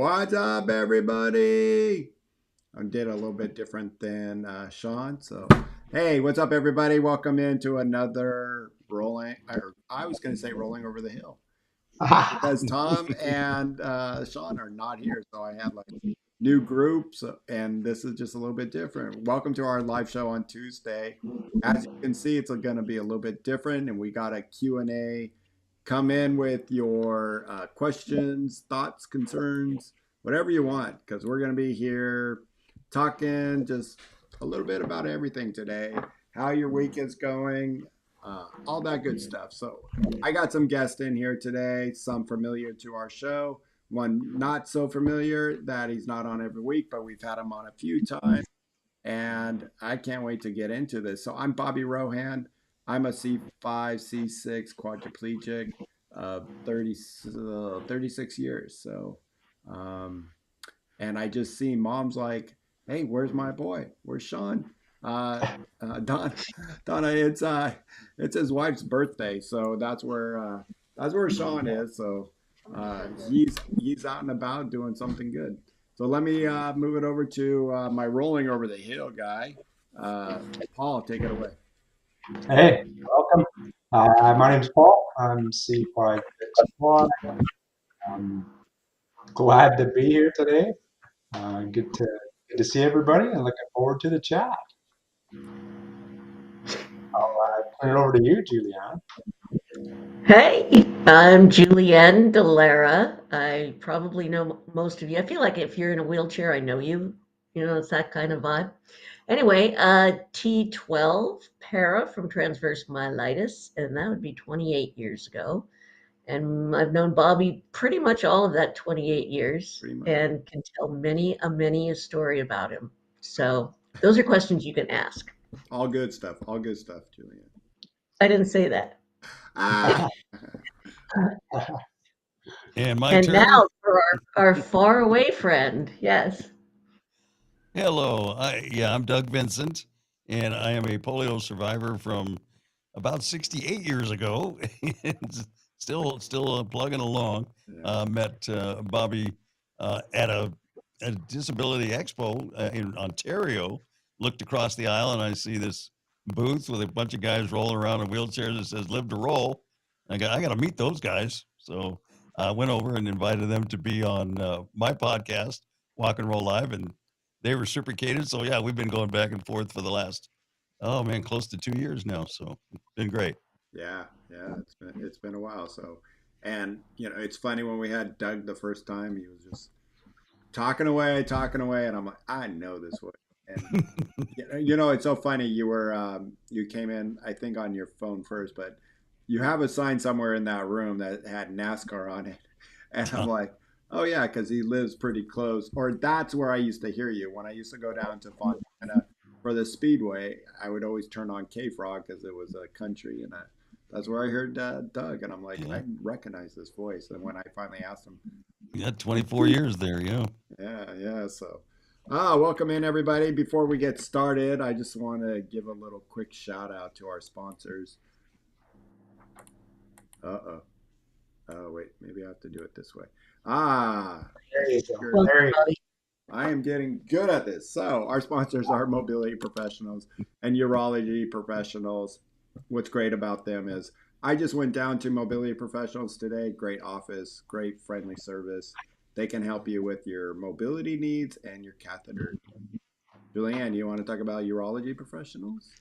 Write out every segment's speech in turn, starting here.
What's up, everybody? I did a little bit different than Shawn. So, hey, what's up, everybody? Welcome into another rolling. Or I was going to say rolling over the hill because Tom and Shawn are not here. So I had like new groups, and this is just a little bit different. Welcome to our live show on Tuesday. As you can see, it's going to be a little bit different, and we got a Q&A. Come in with your questions, thoughts, concerns, whatever you want, because we're going to be here talking just a little bit about everything today, how your week is going, all that good stuff. So I got some guests in here today, some familiar to our show, one not so familiar that he's not on every week, but we've had him on a few times. And I can't wait to get into this. So I'm Bobby Rohan. I'm a C5, C6 quadriplegic, 36 years. So, and I just see mom's like, hey, where's my boy? Where's Shawn? Don, Donna, it's his wife's birthday, so that's where Shawn is. So he's out and about doing something good. So let me move it over to my rolling over the hill guy. Paul, take it away. Hey, welcome. My name's Paul. I'm C561. I'm glad to be here today. Good to see everybody and looking forward to the chat. I'll turn it over to you, Julianne. Hey, I'm Julienne Delara. I probably know most of you. I feel like if you're in a wheelchair, I know you. You know, it's that kind of vibe. Anyway, T12 para from transverse myelitis, and that would be 28 years ago. And I've known Bobby pretty much all of that 28 years Pretty much. and can tell many a story about him. So those are questions you can ask. All good stuff. All good stuff, Julian. I didn't say that. Ah, And my And turn. now for our far away friend. Yes. Hello. I'm Doug Vincent, and I am a polio survivor from about 68 years ago. still plugging along. yeah. Met Bobby at a disability expo in Ontario. Looked across the aisle and I see this booth with a bunch of guys rolling around in wheelchairs that says "Live to Roll." I got to meet those guys, so I went over and invited them to be on my podcast, Walk and Roll Live, and they reciprocated. So yeah, we've been going back and forth for the last close to 2 years now. So it's been great. Yeah, it's been a while. So, and it's funny when we had Doug the first time, he was just talking away, and I'm like, I know this way. And it's so funny. You came in, I think, on your phone first, but you have a sign somewhere in that room that had NASCAR on it, and I'm like, oh yeah, because he lives pretty close, or that's where I used to hear you when I used to go down to Fontana for the Speedway. I would always turn on K Frog because it was a country, and that's where I heard Doug, and I'm like, Yeah, I recognize this voice. And when I finally asked him, yeah, 24 years there. Yeah. yeah. So, welcome in everybody. Before we get started, I just want to give a little quick shout out to our sponsors. Oh. Oh, wait, maybe I have to do it this way. Ah, There you go. sure. Well, There you Bobby. I am getting good at this. So, our sponsors are mobility professionals and urology professionals. What's great about them is I just went down to mobility professionals today. Great office, great friendly service. They can help you with your mobility needs and your catheter. Julianne, you want to talk about urology professionals?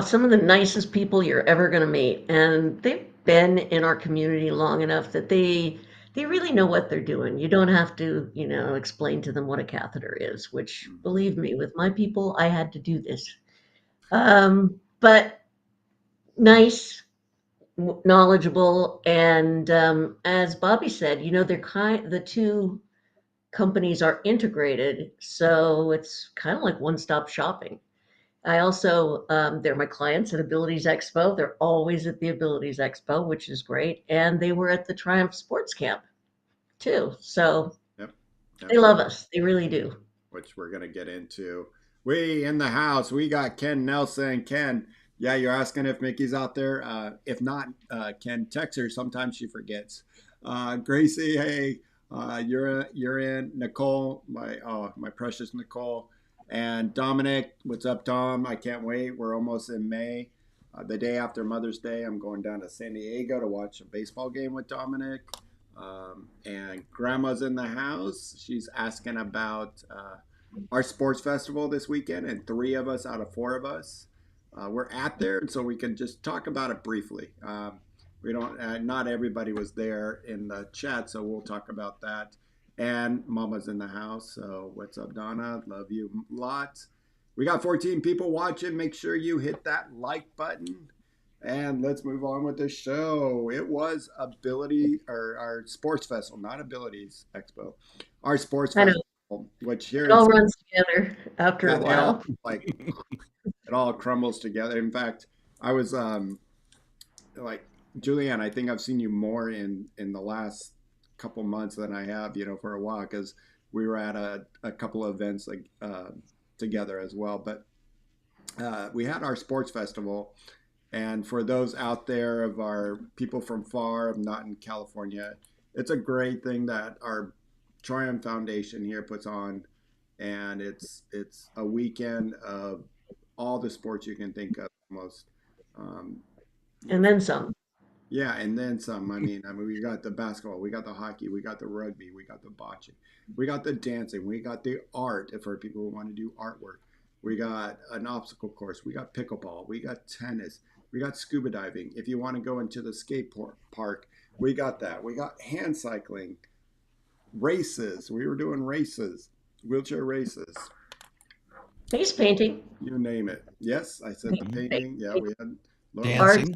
Some of the nicest people you're ever going to meet, and they've been in our community long enough that they really know what they're doing. You don't have to, explain to them what a catheter is, which, believe me, with my people, I had to do this. But nice, knowledgeable, and as Bobby said, the two companies are integrated, so it's kind of like one-stop shopping. I also, they're my clients at Abilities Expo. They're always at the Abilities Expo, which is great. And they were at the Triumph Sports Camp too. So Yep, they love absolutely. us. They really do. Which we're gonna get into. We in the house. We got Ken Nelson. Ken, yeah, you're asking if Mickey's out there. If not, Ken texts her. Sometimes she forgets. Gracie, hey, You're in Nicole, my precious Nicole, and Dominic. What's up, Tom? I can't wait. We're almost in May. The day after Mother's Day, I'm going down to San Diego to watch a baseball game with Dominic. And Grandma's in the house. She's asking about our sports festival this weekend, and three of us out of four of us were at there, and so we can just talk about it briefly. We don't, not everybody was there in the chat, so we'll talk about that. And Mama's in the house, so what's up, Donna? Love you lots. We got 14 people watching. Make sure you hit that like button. And let's move on with the show. It was ability or our sports festival, not abilities expo. Our sports I know. festival, which here It in all runs together after yeah, a they all while. like it all crumbles together. In fact, I was like Julianne, I think I've seen you more in the last couple months than I have, for a while because we were at a couple of events like together as well. But we had our sports festival, and for those out there of our people from far, not in California, it's a great thing that our Triumph Foundation here puts on, and it's a weekend of all the sports you can think of almost. Um, And then some. yeah, and then some. I mean, we got the basketball, we got the hockey, we got the rugby, we got the bocce, we got the dancing, we got the art for people who want to do artwork. We got an obstacle course, we got pickleball, we got tennis, we got scuba diving. If you want to go into the skate park, we got that. We got hand cycling, races. We were doing races, wheelchair races, Face painting, you name it. Yes, I said the painting. Yeah, we had art, Dancing,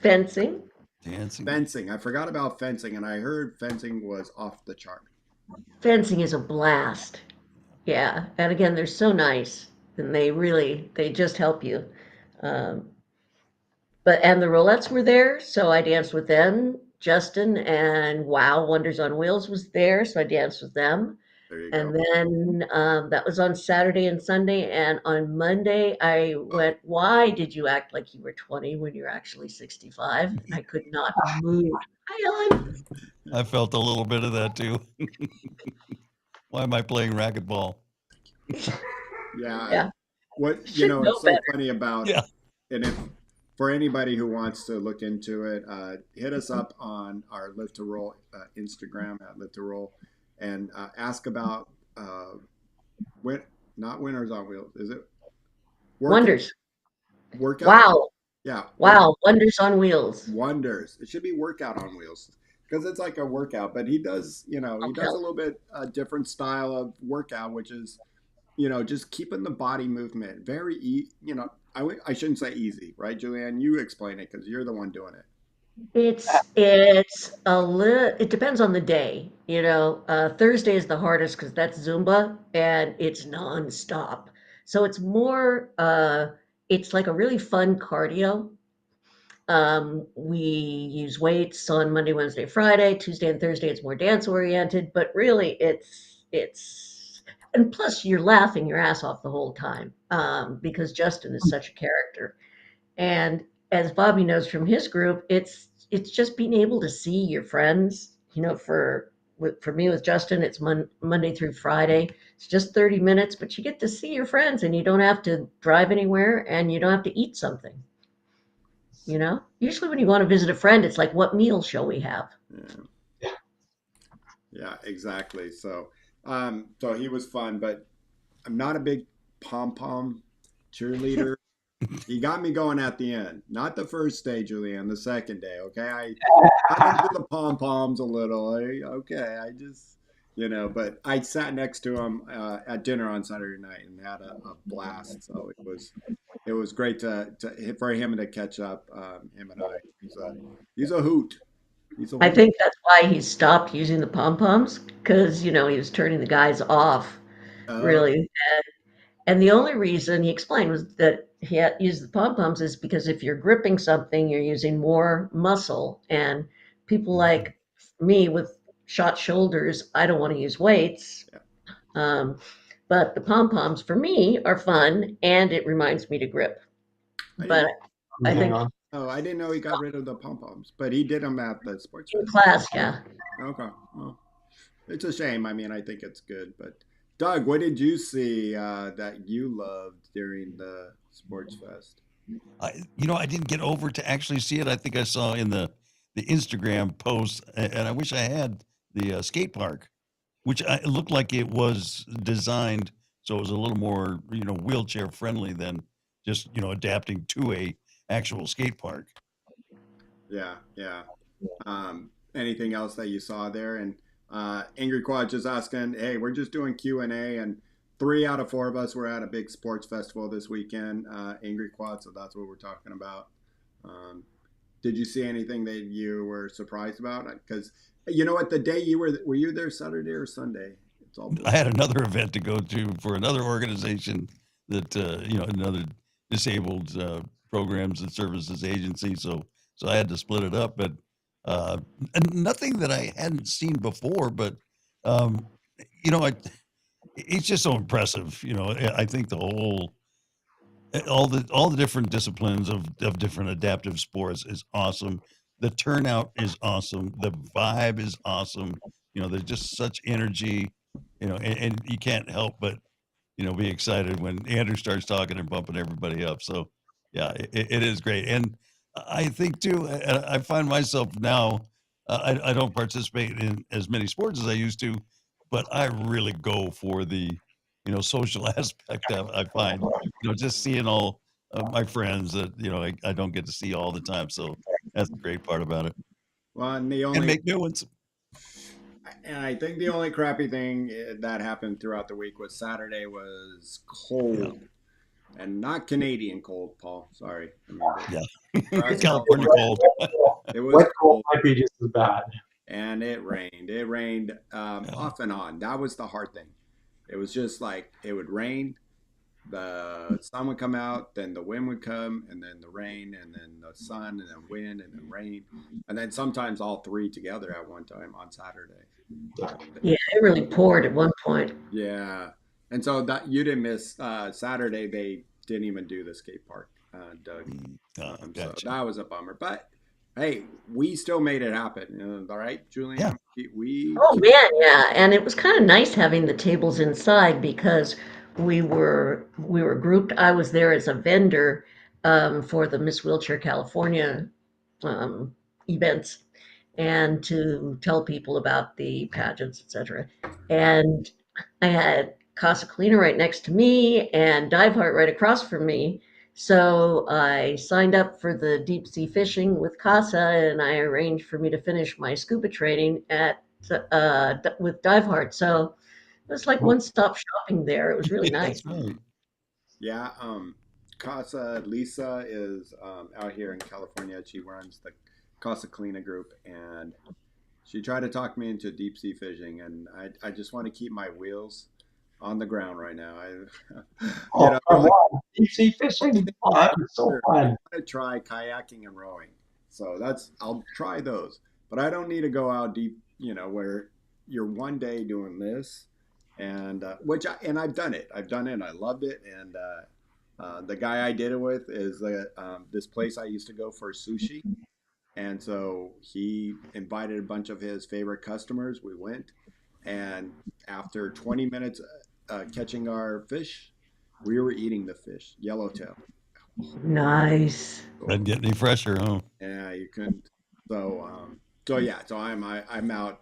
fencing. dancing. fencing. I forgot about fencing, and I heard fencing was off the chart. Fencing is a blast. Yeah. And again, they're so nice. And they just help you. Um, and the Rolettes were there, so I danced with them. Justin and Wow Wonders on Wheels was there, so I danced with them. There you go. And then that was on Saturday and Sunday. And on Monday, I went, "Why did you act like you were 20 when you're actually 65?" And I could not move. Hi, Ellen. I felt a little bit of that too. Why am I playing racquetball? Yeah. Yeah, should It's know so better. funny about, Yeah. and if for anybody who wants to look into it, hit us up on our Live to Roll Instagram at Live to Roll, and ask about win, not Winners on Wheels. Is it workout? Wonders. Workout? Wow. Yeah, Wow. Wonders on Wheels. Wonders. It should be workout on wheels because it's like a workout, but he does, he Okay. does a little bit a different style of workout, which is, just keeping the body movement very, I shouldn't say easy, right, Julianne? You explain it because you're the one doing it. It's a little. It depends on the day. Thursday is the hardest because that's Zumba and it's nonstop. So it's more. It's like a really fun cardio. We use weights on Monday, Wednesday, Friday. Tuesday and Thursday it's more dance oriented. But really, it's and plus you're laughing your ass off the whole time because Justin is such a character. And as Bobby knows from his group, it's just being able to see your friends. For me with Justin, it's Monday through Friday. It's just 30 minutes, but you get to see your friends, and you don't have to drive anywhere, and you don't have to eat something. Usually when you want to visit a friend, it's like, what meal shall we have? Yeah, yeah, exactly. So he was fun, but I'm not a big pom pom cheerleader. He got me going at the end, not the first day, Julianne, the second day. Okay, I got into the pom poms a little. Okay, I just, but I sat next to him at dinner on Saturday night and had a blast. So it was great for him to catch up. Him and I, he's a hoot. He's a I hoot. think that's why he stopped using the pom poms because he was turning the guys off, Oh, really. And the only reason he explained was that he had used the pom poms is because if you're gripping something, you're using more muscle. And people like me with shot shoulders, I don't want to use weights. yeah. Um, but the pom poms for me are fun and it reminds me to grip. I But didn't. I Hang think on. Oh, I didn't know he got rid of the pom poms, but he did them at the sports in fest. class, yeah. Okay. Oh. It's a shame. I mean, I think it's good. But Doug, what did you see that you loved during the Sports Fest? I didn't get over to actually see it. I think I saw in the Instagram post, and I wish I had the skate park, which it looked like it was designed so it was a little more wheelchair friendly than just adapting to a actual skate park. Yeah, yeah. Anything else that you saw there? And Angry Quad just asking, hey, we're just doing Q&A, and 3 out of 4 of us were at a big sports festival this weekend, Angry Quad, so that's what we're talking about. Um, did you see anything that you were surprised about? Because you know what, the day you were you there Saturday or Sunday? It's all I blurred. had another event to go to for another organization that another disabled programs and services agency. So I had to split it up, but and nothing that I hadn't seen before. But um, you know, I, it's just so impressive. I think the whole all the different disciplines of different adaptive sports is awesome. The turnout is awesome. The vibe is awesome. There's just such energy. And you can't help but be excited when Andrew starts talking and bumping everybody up. So yeah, it is great. And I think too, I find myself now, I don't participate in as many sports as I used to, but I really go for the social aspect of. I find just seeing all of my friends that I don't get to see all the time. So that's the great part about it, Well, and the and only make new ones. and I think the only crappy thing that happened throughout the week was Saturday was Yeah, cold, and not Canadian cold, Paul. Sorry, I mean yeah. for us California California, cold. it was Wet cold cold might be just as bad. and it rained. It rained Yeah. off and on. That was the hard thing. It was just like it would rain, the sun would come out, then the wind would come, and then the rain, and then the sun, and then wind, and then rain, and then sometimes all three together at one time on Saturday. Yeah, it really poured at one point. Yeah, and so that you didn't miss Saturday. They didn't even do the skate park, Doug. So Gotcha. that was a bummer. But hey, we still made it happen. All right, Yeah. Julian, we Oh man, yeah, and it was kind of nice having the tables inside because we were grouped. I was there as a vendor for the Miss Wheelchair California um, events and to tell people about the pageants, etc. And I had Casa Cleaner right next to me and Dive Heart right across from me. So I signed up for the deep sea fishing with Casa, and I arranged for me to finish my scuba training at with Dive Heart. So it was like Cool. one stop shopping there. It was really Yeah, nice. that's right. yeah. Casa Lisa is out here in California. She runs the Casa Cleana group, and she tried to talk me into deep sea fishing, and I just want to keep my wheels on the ground right now. Oh, The come only on. Deep sea fishing? Oh, that was so I fun. want to try kayaking and rowing, so I'll try those, but I don't need to go out deep. Where you're one day doing this, and I've done it. I've done it. And I loved it, and the guy I did it with is this place I used to go for sushi. And so he invited a bunch of his favorite customers. We went, and after 20 minutes catching our fish, we were eating the fish, yellowtail. Nice. So Doesn't get any fresher, huh? yeah, you couldn't. So yeah, so I'm out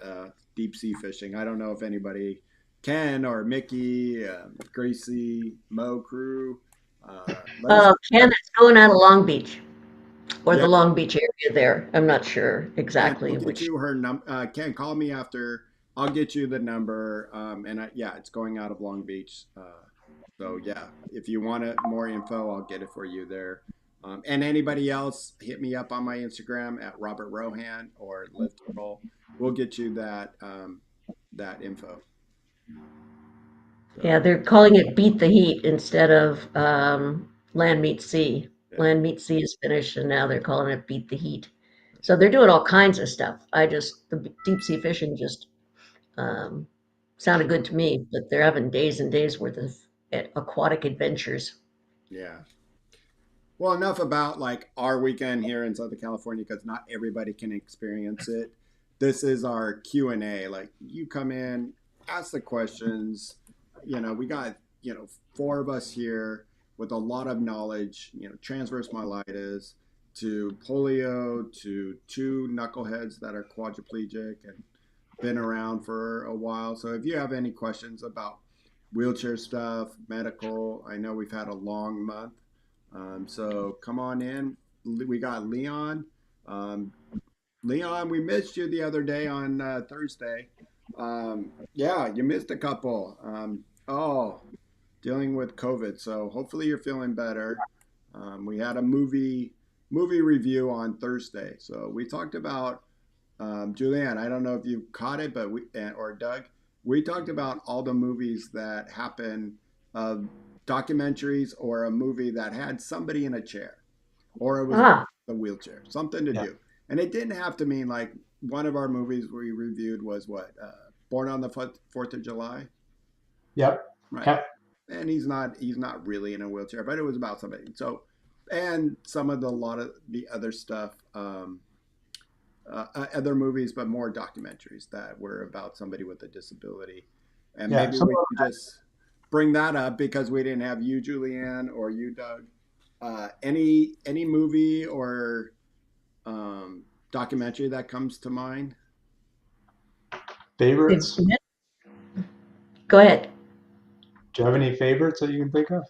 deep sea fishing. I don't know if anybody, Ken or Mickey, Gracie, Mo crew, let us. Ken, it's going out of Long Beach or Yeah, the Long Beach area there. I'm not sure Ken, I'll exactly get which. you her Ken, call me after. I'll get you the number. Yeah, it's going out of Long Beach. So yeah, if you want more info, I'll get it for you there. And anybody else, hit me up on my Instagram at Robert Rohan or Live to Roll. We'll get you that info. Yeah, So they're calling it Beat the Heat instead of Land Meets Sea. yeah, Land Meets Sea is finished, and now they're calling it Beat the Heat. So they're doing all kinds of stuff. The deep sea fishing just um, sounded good to me, but they're having days and days worth of aquatic adventures. yeah. Well, enough about like our weekend here in Southern California because not everybody can experience it. this is our Q&A. Like, you come in, ask the questions. We got, four of us here with a lot of knowledge, transverse myelitis to polio to two knuckleheads that are quadriplegic and been around for a while. So if you have any questions about wheelchair stuff, medical, I know we've had a long month. So come on in. We got Leon. Um, Leon, we missed you the other day on Thursday. Yeah, you missed a couple. Dealing with COVID. So hopefully you're feeling better. We had a movie review on Thursday. So we talked about Julianne. I don't know if you caught it, but or Doug, we talked about all the movies that happen, documentaries or a movie that had somebody in a chair, or it was Ah, a wheelchair, something to Yeah. do. And it didn't have to mean like one of our movies we reviewed was what Born on the Fourth of July, Yep. right? Yep. And he's not really in a wheelchair, but it was about somebody. So, and some of the lot of the other stuff, other movies, but more documentaries that were about somebody with a disability. And Yeah. maybe we can just bring that up because we didn't have you, Julianne, or you, Doug. Any movie or documentary that comes to mind, Favorites? go ahead. Do you have any favorites that you can think of?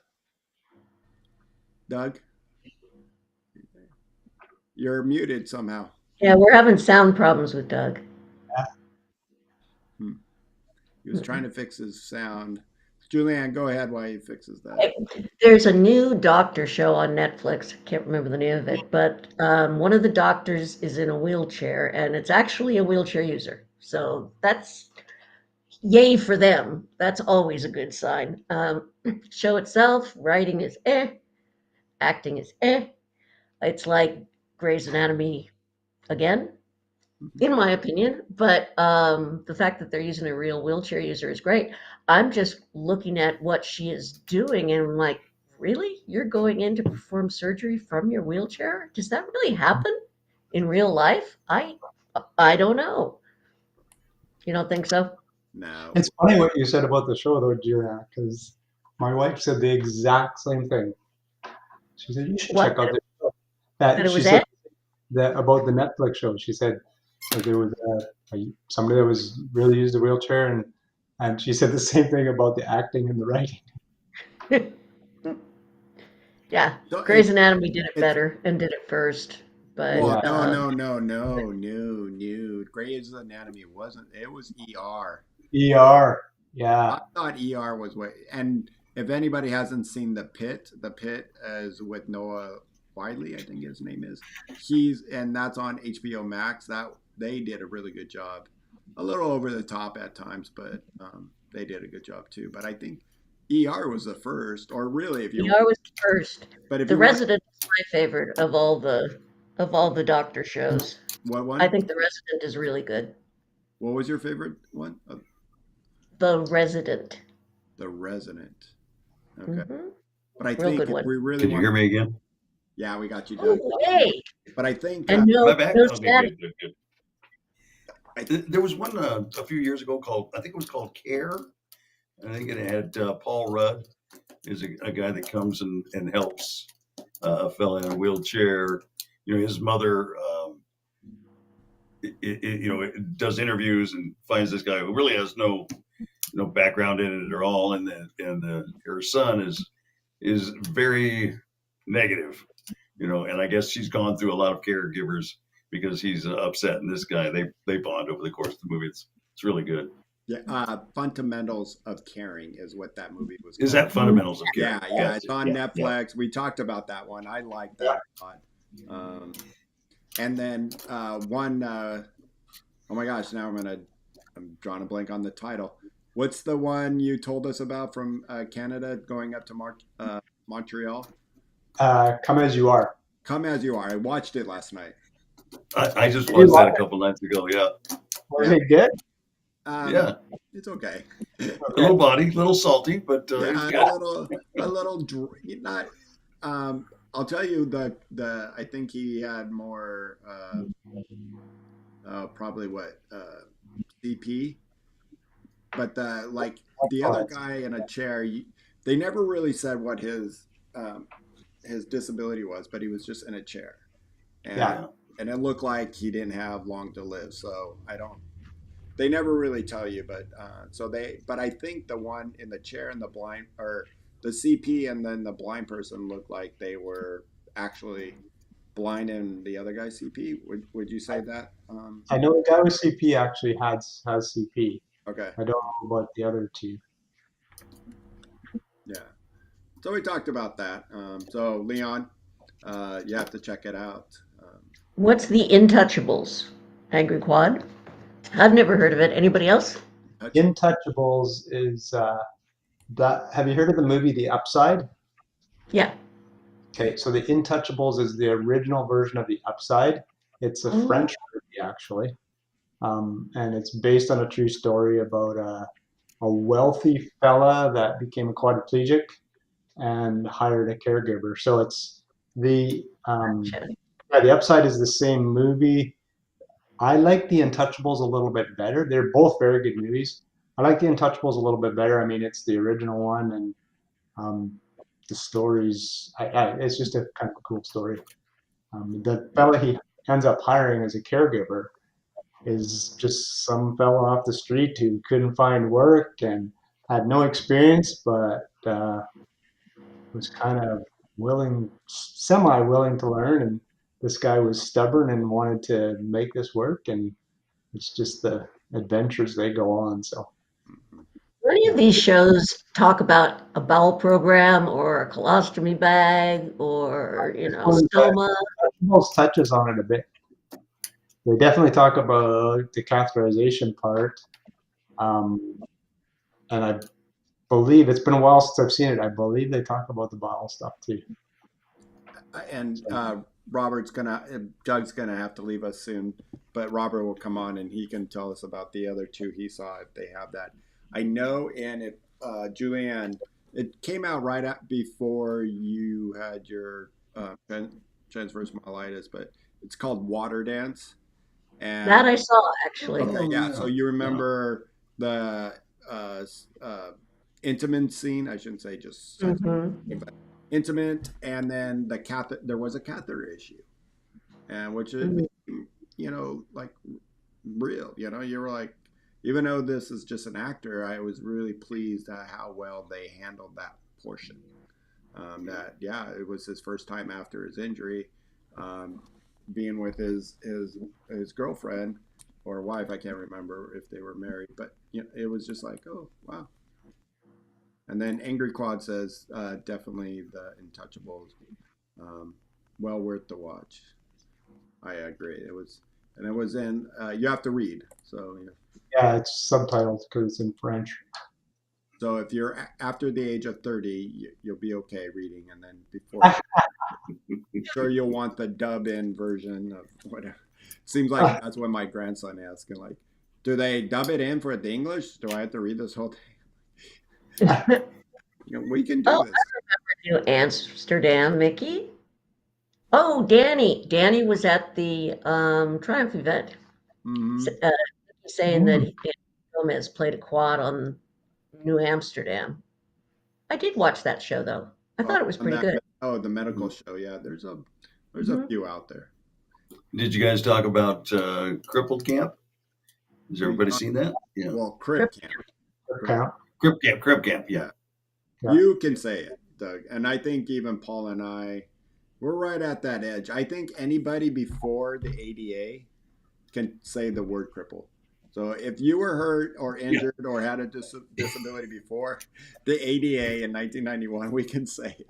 Doug? You're muted somehow. Yeah, we're having sound problems with Doug. Hmm. He was trying to fix his sound. Julianne, go ahead while he fixes that. There's a new doctor show on Netflix. I can't remember the name of it, but one of the doctors is in a wheelchair, and it's actually a wheelchair user. So that's yay for them. That's always a good sign. Show itself, writing is acting is It's like Grey's Anatomy again, in my opinion. But the fact that they're using a real wheelchair user is great. I'm just looking at what she is doing, and I'm like, really? You're going in to perform surgery from your wheelchair? Does that really happen in real life? I don't know. You don't think so? No. It's funny what you said about the show, though, Julia, because my wife said the exact same thing. She said you should What? check out this show. That That it she was said Ed? that about the Netflix show. She said that there was somebody that was really used a wheelchair, and she said the same thing about the acting and the writing. Yeah, So Grey's Anatomy did it it's better and did it first. But well, Yeah. no. Grey's Anatomy wasn't. It was ER. ER. Yeah. I thought ER was way. And if anybody hasn't seen The Pit is with Noah Wiley, I think his name is. And that's on HBO Max. That they did a really good job. A little over the top at times, but they did a good job too. But I think ER was the first, or really, if you. ER was first. But if The you want, Resident is my favorite of all the doctor shows. what I one? think The Resident is really good. What was your favorite one? The Resident. The Resident. Okay. Hmm. But I Real think good if one. we really Can you want, hear me again? yeah, we got you, Oh, Doug. hey. But I think And Am I back? no Okay, static. good. I, There was one a few years ago called, I think it was called Care. I think it had Paul Rudd is a guy that comes and helps a fella in a wheelchair. His mother, does interviews and finds this guy who really has no background in it at all, and her son is very negative, and I guess she's gone through a lot of caregivers because he's upset, and this guy they bond over the course of the movie. It's really good. yeah, Fundamentals of Caring is what that movie was Is called. that Fundamentals of Care? Yeah, it's on Yeah. Netflix. We talked about that one. I like that a lot. And then one, oh my gosh, now I'm drawing a blank on the title. What's the one you told us about from Canada going up to Montreal? Come as you are. Come as You Are. I watched it last night. I just Did you watched that like a couple nights ago. Yeah, Was Yeah. it good? yeah. It's okay. A little body, a little salty, but it's Yeah, good. a little, not. I'll tell you I think he had more probably what CP, but the Oh, other that's, guy in a chair, they never really said what his disability was, but he was just in a chair, and yeah, Yeah. and it looked like he didn't have long to live. So I don't. They never really tell you, but but I think the one in the chair and the blind, or the CP and then the blind person, looked like they were actually blind, and the other guy CP. Would you say that? I know the guy with CP actually has CP. Okay, I don't know about the other two. yeah. So we talked about that. So Leon, you have to check it out. What's the Intouchables? Angry Quad? I've never heard of it. Anybody else? Touch. Intouchables is that. Have you heard of the movie The Upside? Yeah. Okay, so The Intouchables is the original version of The Upside. It's a Oh, French movie actually, and it's based on a true story about a wealthy fella that became a quadriplegic and hired a caregiver. So it's the gotcha. yeah, The Upside is the same movie. I like The Untouchables a little bit better. They're both very good movies. I like The Untouchables a little bit better. I mean, it's the original one, and um, the stories. It's just a kind of a cool story. The fella he ends up hiring as a caregiver is just some fella off the street who couldn't find work and had no experience, but was kind of willing, semi willing to learn. And this guy was stubborn and wanted to make this work. And it's just the adventures they go on. So Do any of yeah, these shows talk about a bowel program or a colostomy bag or, well, stoma? most touches on it a bit. They definitely talk about the catheterization part. Um, and I believe it's been a while since I've seen it. I believe they talk about the bottle stuff too. And So, Doug's gonna have to leave us soon, but Robert will come on and he can tell us about the other two he saw if they have that. I know, and if Julianne, it came out right before you had your transverse myelitis, but it's called Water Dance. That And I saw, actually. okay, Oh yeah, so yeah. you Yeah. remember the intimate scene? I shouldn't say just sex, Hmm. but intimate, and then the cat. There was a catheter issue, and which it Mm. became, like real. You were like, even though this is just an actor, I was really pleased at how well they handled that portion. That yeah, it was his first time after his injury, um, being with his girlfriend or wife. I can't remember if they were married, but it was just like, oh wow. And then Angry Quad says definitely the Untouchables, um, well worth the watch. I agree. It was in. You have to read. yeah, it's subtitled because it's in French. So if you're after the age of 30, you'll be okay reading, and then before, sure, you'll want the dub-in version of whatever. Seems like that's what my grandson asking. Like, do they dub it in for the English? Do I have to read this whole Oh, thing? We can I do this. remember New Amsterdam, Mickey. Oh, Danny. Danny was at the Triumph event, Hmm. saying that Mm. Danny Gomez played a quad on New Amsterdam. I did watch that show, though. I Oh, thought it was on pretty that. good. Oh, the medical show. Yeah, there's a Hmm. few out there. Did you guys talk about Crippled Camp? Has We everybody seen that? Yeah. well, Trip. Crip Camp. Crip, Count. Crip Camp. Crip Camp. Yeah. yeah, Yeah. you can say it, Doug, and I think even Paul and I, we're right at that edge. I think anybody before the ADA can say the word cripple. So if you were hurt or Yeah. injured or had a disability before the ADA in 1991, we can say it.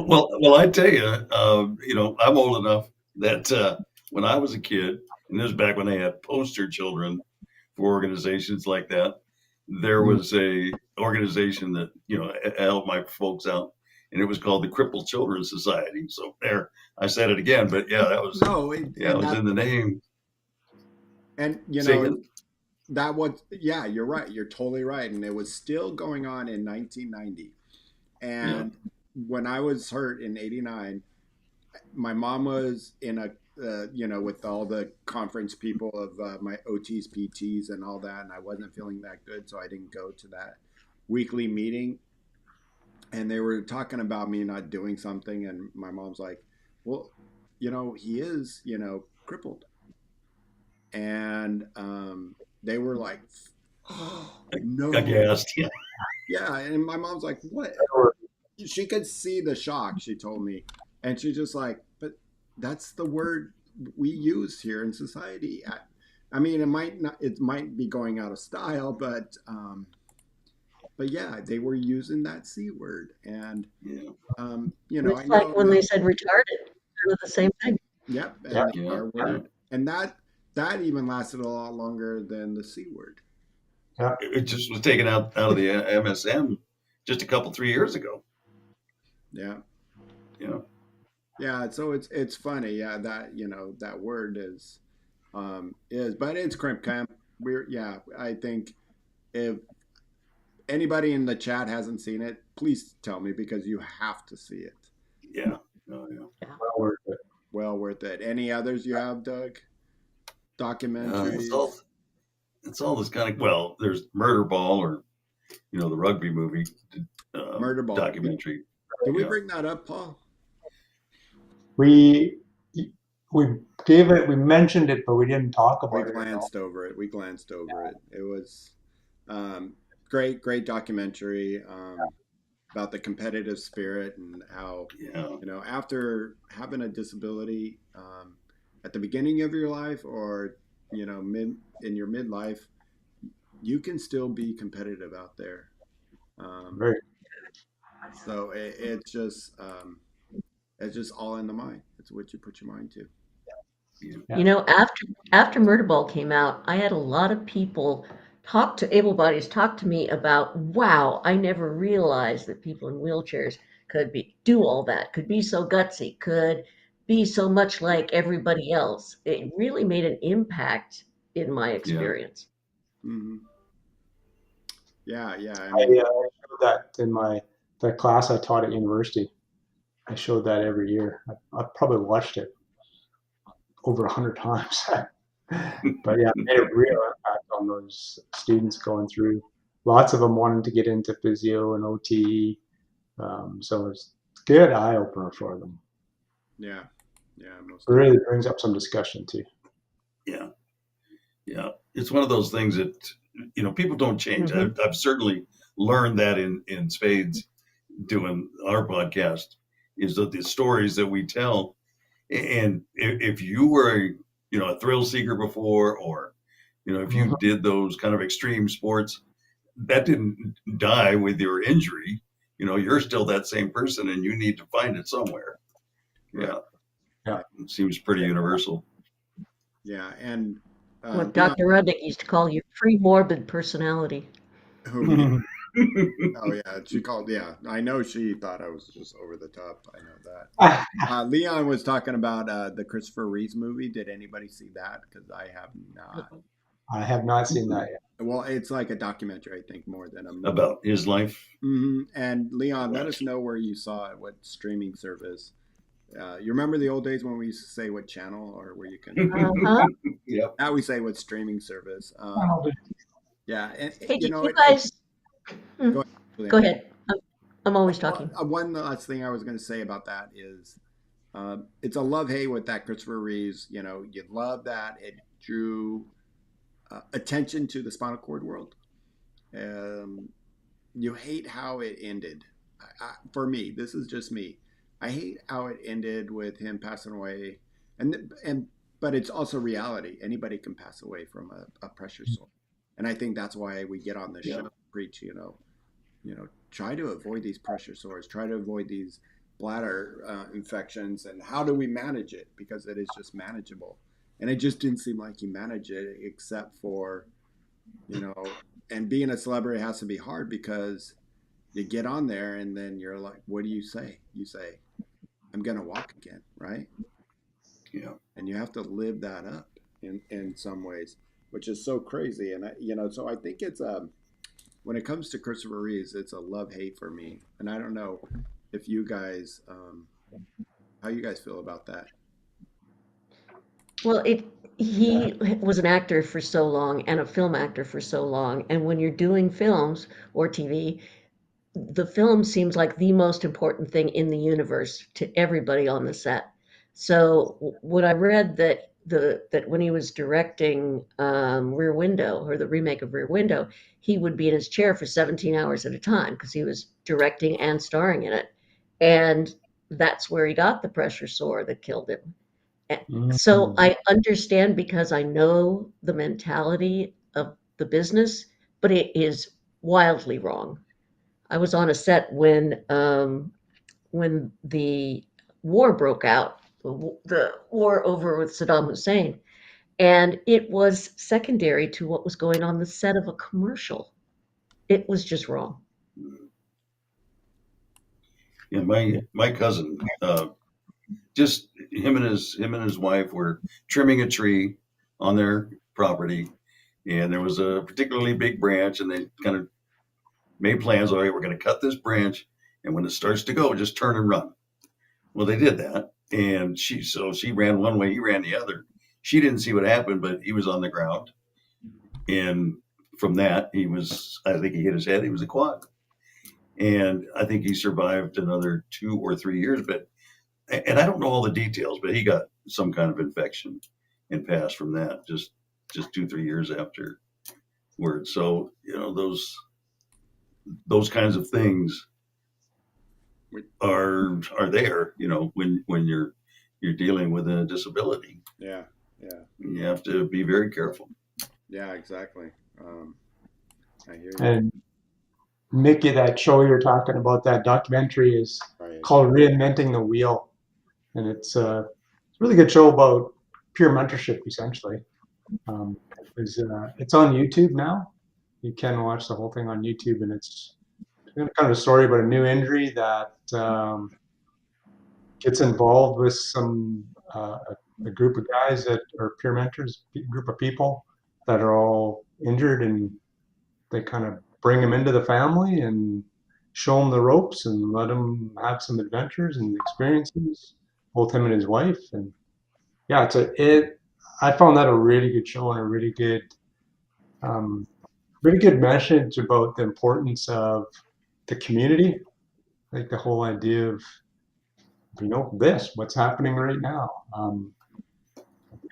Well, I tell you, I'm old enough that when I was a kid, and this was back when they had poster children for organizations like that, there Mm. was a organization that helped my folks out, and it was called the Crippled Children's Society. So there, I said it again, but yeah, No, it and was that in the name. and Say again? that was, yeah, you're right. You're totally right, and it was still going on in 1990. Yeah. And when I was hurt in '89, my mom was in a with all the conference people of my OTs, PTs, and all that, and I wasn't feeling that good, so I didn't go to that weekly meeting. And they were talking about me not doing something, and my mom's like, "Well, he is, crippled," and they were like, "Oh no." Aghast. Yeah. Yeah, and my mom's like, "What?" She could see the shock, she told me. And she's just like, but that's the word we use here in society. I mean, it might be going out of style, but yeah, they were using that C word. And, Yeah. I It's like know when they now, said retarded, kind of the same thing. yep, Yeah. and the Yeah. R word. And that even lasted a lot longer than the C word. Yeah. It just was taken out of the MSM just a couple 3 years ago. Yeah. Yeah. Yeah. So it's funny. Yeah. That, that word but it's crimp camp. I think if anybody in the chat hasn't seen it, please tell me because you have to see it. Yeah. Oh, yeah. Well worth it. Well worth it. Any others you have, Doug? It's all Documentaries? it's all this kind of, well, there's Murder Ball, or the rugby movie Murder Ball. documentary. Did we Yeah. bring that up, Paul? We we mentioned it, but we didn't talk We about it at all. glanced over it. We glanced over it. It was um, great documentary about the competitive spirit and how, Yeah. after having a disability at the beginning of your life or, in your midlife, you can still be competitive out there. Um, Very. so it's just all in the mind. It's what you put your mind to. Yeah. You know, after Murder Ball came out, I had a lot of people able bodies talk to me about, wow, I never realized that people in wheelchairs could do all that, could be so gutsy, could be so much like everybody else. It really made an impact in my Yeah. experience. Hmm. Yeah. I I mean, showed that in the class I taught at university. I showed that every year. I probably watched it over 100 times. But yeah, it made a real impact on those students going through. Lots of them wanted to get into physio and OT, so it's a good eye opener for them. yeah, most It really brings up some discussion too. Yeah. Yeah. It's one of those things that people don't change. Hmm. I've certainly learned that in spades doing our podcast, is that the stories that we tell. And if you were a thrill seeker before, or if you Mhm. did those kind of extreme sports, that didn't die with your injury. You're still that same person, and you need to find it somewhere. right. Yeah. Yeah. It seems pretty universal. Yeah, and What Leon, Dr. Rudnick used to call your free morbid personality. who me? Oh yeah, she called. Yeah, I know she thought I was just over the top. I know that. Leon was talking about the Christopher Reeves movie. Did anybody see that? Because I have not. I have not seen that yet. Well, it's like a documentary, I think, more than a movie. About his life. And Leon, let Right. us know where you saw it, what streaming service. You remember the old days when we used to say what channel or where you can. Uh-huh. Yep. Now we say what streaming service. Yeah, and Hey, did you it guys? Hmm, go ahead, go Leon. ahead. I'm always talking. One last thing I was going to say about that is it's a love hate with that Christopher Reeves. You love that it drew attention to the spinal cord world. Um, you hate how it ended. For me, this is just me. I hate how it ended with him passing away, and but it's also reality. Anybody can pass away from a pressure sore, and I think that's why we get on this Yeah. show preach. Try to avoid these pressure sores. Try to avoid these bladder infections, and how do we manage it? Because it is just manageable, and it just didn't seem like he managed it, except for you know. And being a celebrity has to be hard because you get on there and then you're like, what do you say? You say, I'm gonna walk again, right? Yeah. And you have to live that up in some ways, which is so crazy. And so I think it's when it comes to Christopher Reeves, it's a love hate for me. And I don't know if you guys how you guys feel about that. Well, he was an actor for so long and a film actor for so long, and when you're doing films or TV, the film seems like the most important thing in the universe to everybody on the set. So when I read that when he was directing Rear Window or the remake of Rear Window, he would be in his chair for 17 hours at a time because he was directing and starring in it, and that's where he got the pressure sore that killed him. So Mm. I understand because I know the mentality of the business, but it is wildly wrong. I was on a set when the war broke out, the war over with Saddam Hussein, and it was secondary to what was going on the set of a commercial. It was just wrong. Yeah, my cousin, just him and his wife were trimming a tree on their property, and there was a particularly big branch, and they kind of made plans. All right, we're going to cut this branch, and when it starts to go, just turn and run. Well, they did that, and she ran one way, he ran the other. She didn't see what happened, but he was on the ground, and from that, I think he hit his head. He was a quad, and I think he survived another 2 or 3 years. But and I don't know all the details, but he got some kind of infection and passed from that just 2 3 years afterward. So those kinds of things We- are there. When you're dealing with a disability, Yeah, yeah, you have to be very careful. yeah, exactly. I hear you. And Mickey, that show you're talking about, that documentary is Right. called Reinventing the Wheel. And it's a really good show about peer mentorship, essentially. It's on YouTube now. You can watch the whole thing on YouTube, and it's kind of a story about a new injury that gets involved with a group of guys that are peer mentors, a group of people that are all injured, and they kind of bring them into the family and show them the ropes and let them have some adventures and experiences, both him and his wife. And yeah, I found that a really good show and a um, really good message about the importance of the community, like the whole idea of what's happening right now.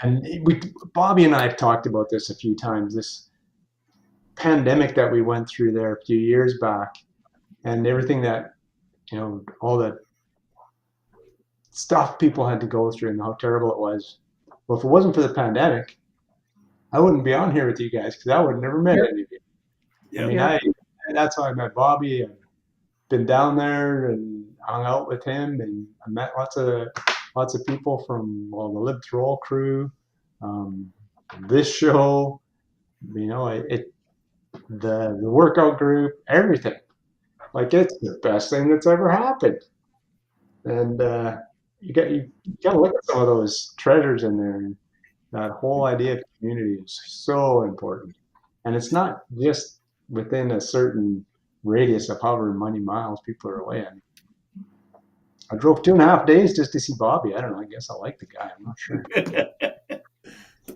And Bobby and I have talked about this a few times. This pandemic that we went through there a few years back, and everything that all the stuff people had to go through and how terrible it was. Well, if it wasn't for the pandemic, I wouldn't be on here with you guys because I would have never met any of you. I Yeah. mean, Yeah. that's how I met Bobby. I've been down there and hung out with him, and I met lots of people from the Live to Roll crew, um, this show, the workout group, everything. Like, it's the best thing that's ever happened. And you got to look at some of those treasures in there. And that whole idea of community is so important, and it's not just within a certain radius of however many miles people are away. I drove 2.5 days just to see Bobby. I don't know. I guess I like the guy. I'm not sure.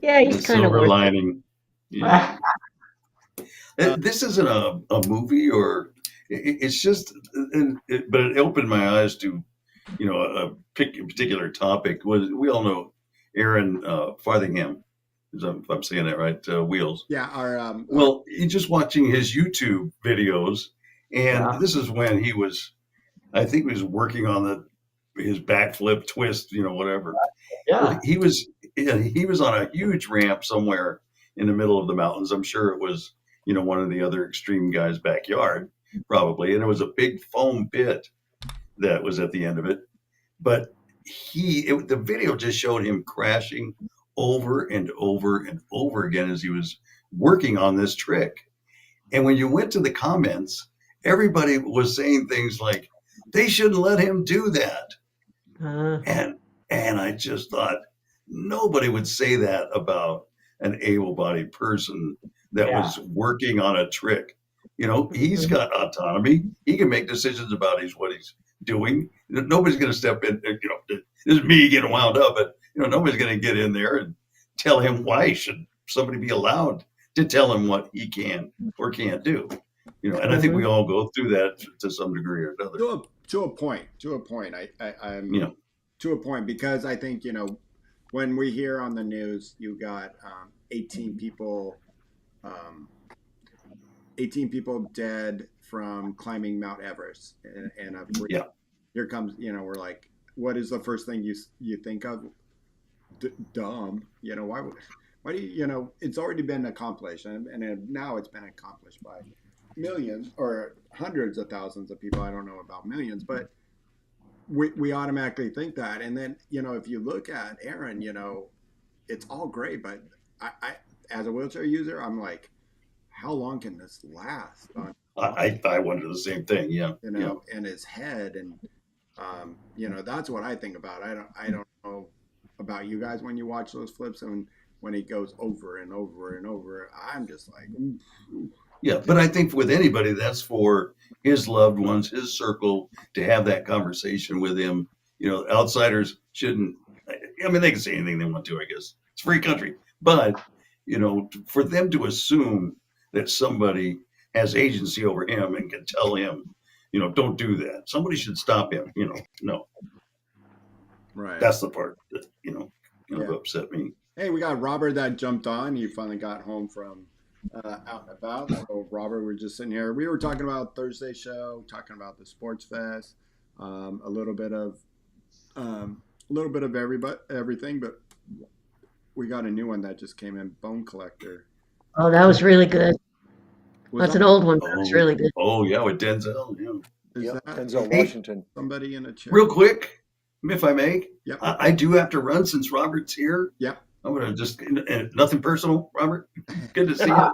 Yeah, The he's kind of silver worth it. lining. Yeah. This isn't a movie, or it's just, but it opened my eyes to, a particular topic. We all know Aaron Farthingham, if I'm saying that right, Wheels. Yeah, Well, just watching his YouTube videos, and Yeah. this is when I think he was working on his backflip twist, whatever. Yeah. Well, he was on a huge ramp somewhere in the middle of the mountains. I'm sure it was, one of the other extreme guys' backyard, probably. And it was a big foam pit that was at the end of it. But the video just showed him crashing over and over and over again as he was working on this trick. And when you went to the comments, everybody was saying things like, they shouldn't let him do that. Uh, And I just thought nobody would say that about an able-bodied person that Yeah. was working on a trick. He's got autonomy. He can make decisions about what he's doing. Nobody's going to step in. This is me getting wound up, but nobody's going to get in there and tell him why should somebody be allowed to tell him what he can or can't do. And I think we all go through that to some degree or another. To a point. I'm You know, to a point, because I think, when we hear on the news you got 18 people, 18 people dead from climbing Mount Everest, and yeah, here comes, we're like, what is the first thing you think of? Dumb. Why do it's already been accomplished, and now it's been accomplished by millions or hundreds of thousands of people. I don't know about millions, but we automatically think that. And then, if you look at Aaron, it's all great, but I as a wheelchair user, I'm like, how long can this last on, I wonder the same thing. Yeah, and his head, and that's what I think about. I don't know about you guys when you watch those flips, and when he goes over and over and over, I'm just like, ooh, ooh. Yeah, but I think with anybody, that's for his loved ones, his circle, to have that conversation with him. Outsiders shouldn't. I mean, they can say anything they want to. I guess it's a free country, but for them to assume that somebody has agency over him and can tell him, don't do that. Somebody should stop him. No, Right. that's the part that Yeah. upset me. Hey, we got Robert that jumped on. He finally got home from out and about. So, Robert, we're just sitting here. We were talking about Thursday show, talking about the sports fest, a little bit of everything. But we got a new one that just came in, Bone Collector. Oh, that was really good. That's an old one, but it was really good. Oh yeah, with Denzel. Yeah. Is that Denzel Washington? Somebody in a chair? Real quick, if I may. Yep. I do have to run since Robert's here. Yep. I'm gonna just nothing personal, Robert. Good to see you.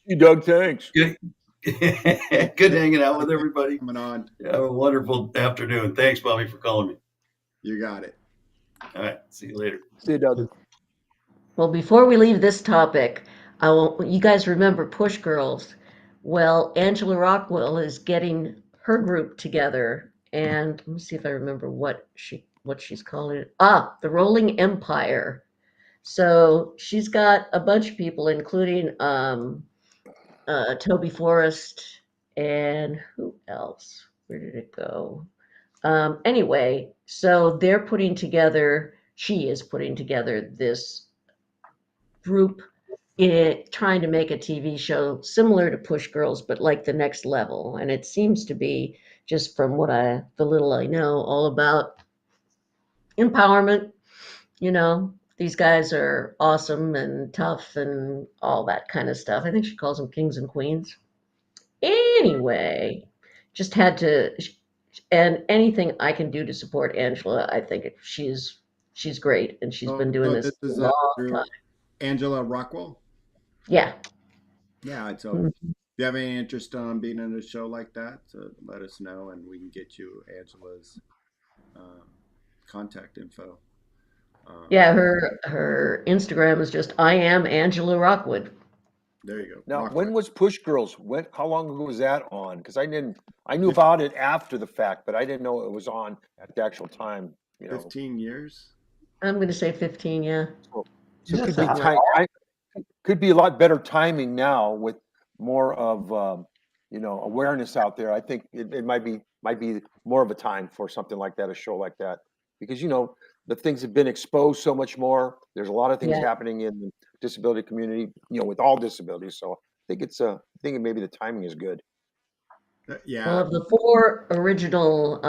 Hey, Doug, thanks. Good, good hanging out with everybody. Coming on. Have a wonderful afternoon. Thanks, Bobby, for calling me. You got it. All right, see you later. See you, Doug. Well, before we leave this topic, you guys remember Push Girls. Well, Angela Rockwell is getting her group together, and let me see if I remember what she's calling it. The Rolling Empire. So she's got a bunch of people, including Toby Forrest, and who else? Where did it go? Anyway, so she is putting together this group, trying to make a TV show similar to Push Girls, but like the next level. And it seems to be, just from the little I know, all about empowerment. These guys are awesome and tough and all that kind of stuff. I think she calls them kings and queens. Anyway, just had to, and anything I can do to support Angela, I think she's great, and she's been doing this is a long through time. Angela Rockwell. Yeah. Yeah. So, if you have any interest on being in a show like that, let us know, and we can get you Angela's contact info. Yeah, her Instagram is just I am Angela Rockwood. There you go. Now, Rockwood. when was Push Girls? How long ago was that on? Because I knew about it after the fact, but I didn't know it was on at the actual time. 15 years. I'm going to say 15. Yeah. So it could be a lot better timing now with more of awareness out there. I think it might be more of a time for something like that, a show like that, because the things have been exposed so much more. There's a lot of things happening in the disability community, with all disabilities. So I think maybe the timing is good. Yeah. Well, of the four original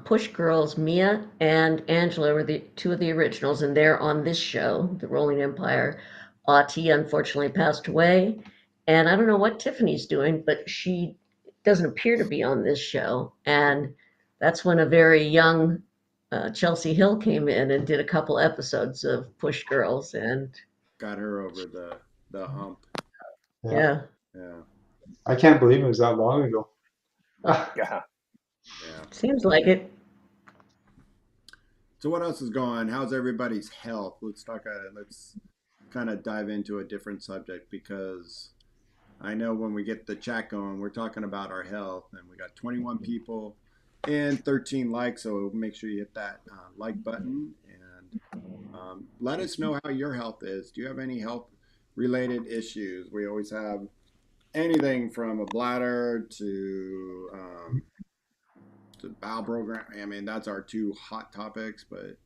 Push Girls, Mia and Angela were the two of the originals, and they're on this show, The Rolling Empire. Auntie unfortunately passed away, and I don't know what Tiffany's doing, but she doesn't appear to be on this show. And that's when a very young Chelsea Hill came in and did a couple episodes of Push Girls, and got her over the hump. Yeah. I can't believe it was that long ago. Yeah. Seems like it. So what else is going on? How's everybody's health? Let's kind of dive into a different subject, because I know when we get the chat going, we're talking about our health, and we got 21 people and 13 likes. So make sure you hit that like button, and Let us know how your health is. Do you have any health related issues? We always have anything from a bladder to bowel program. I mean, that's our two hot topics, but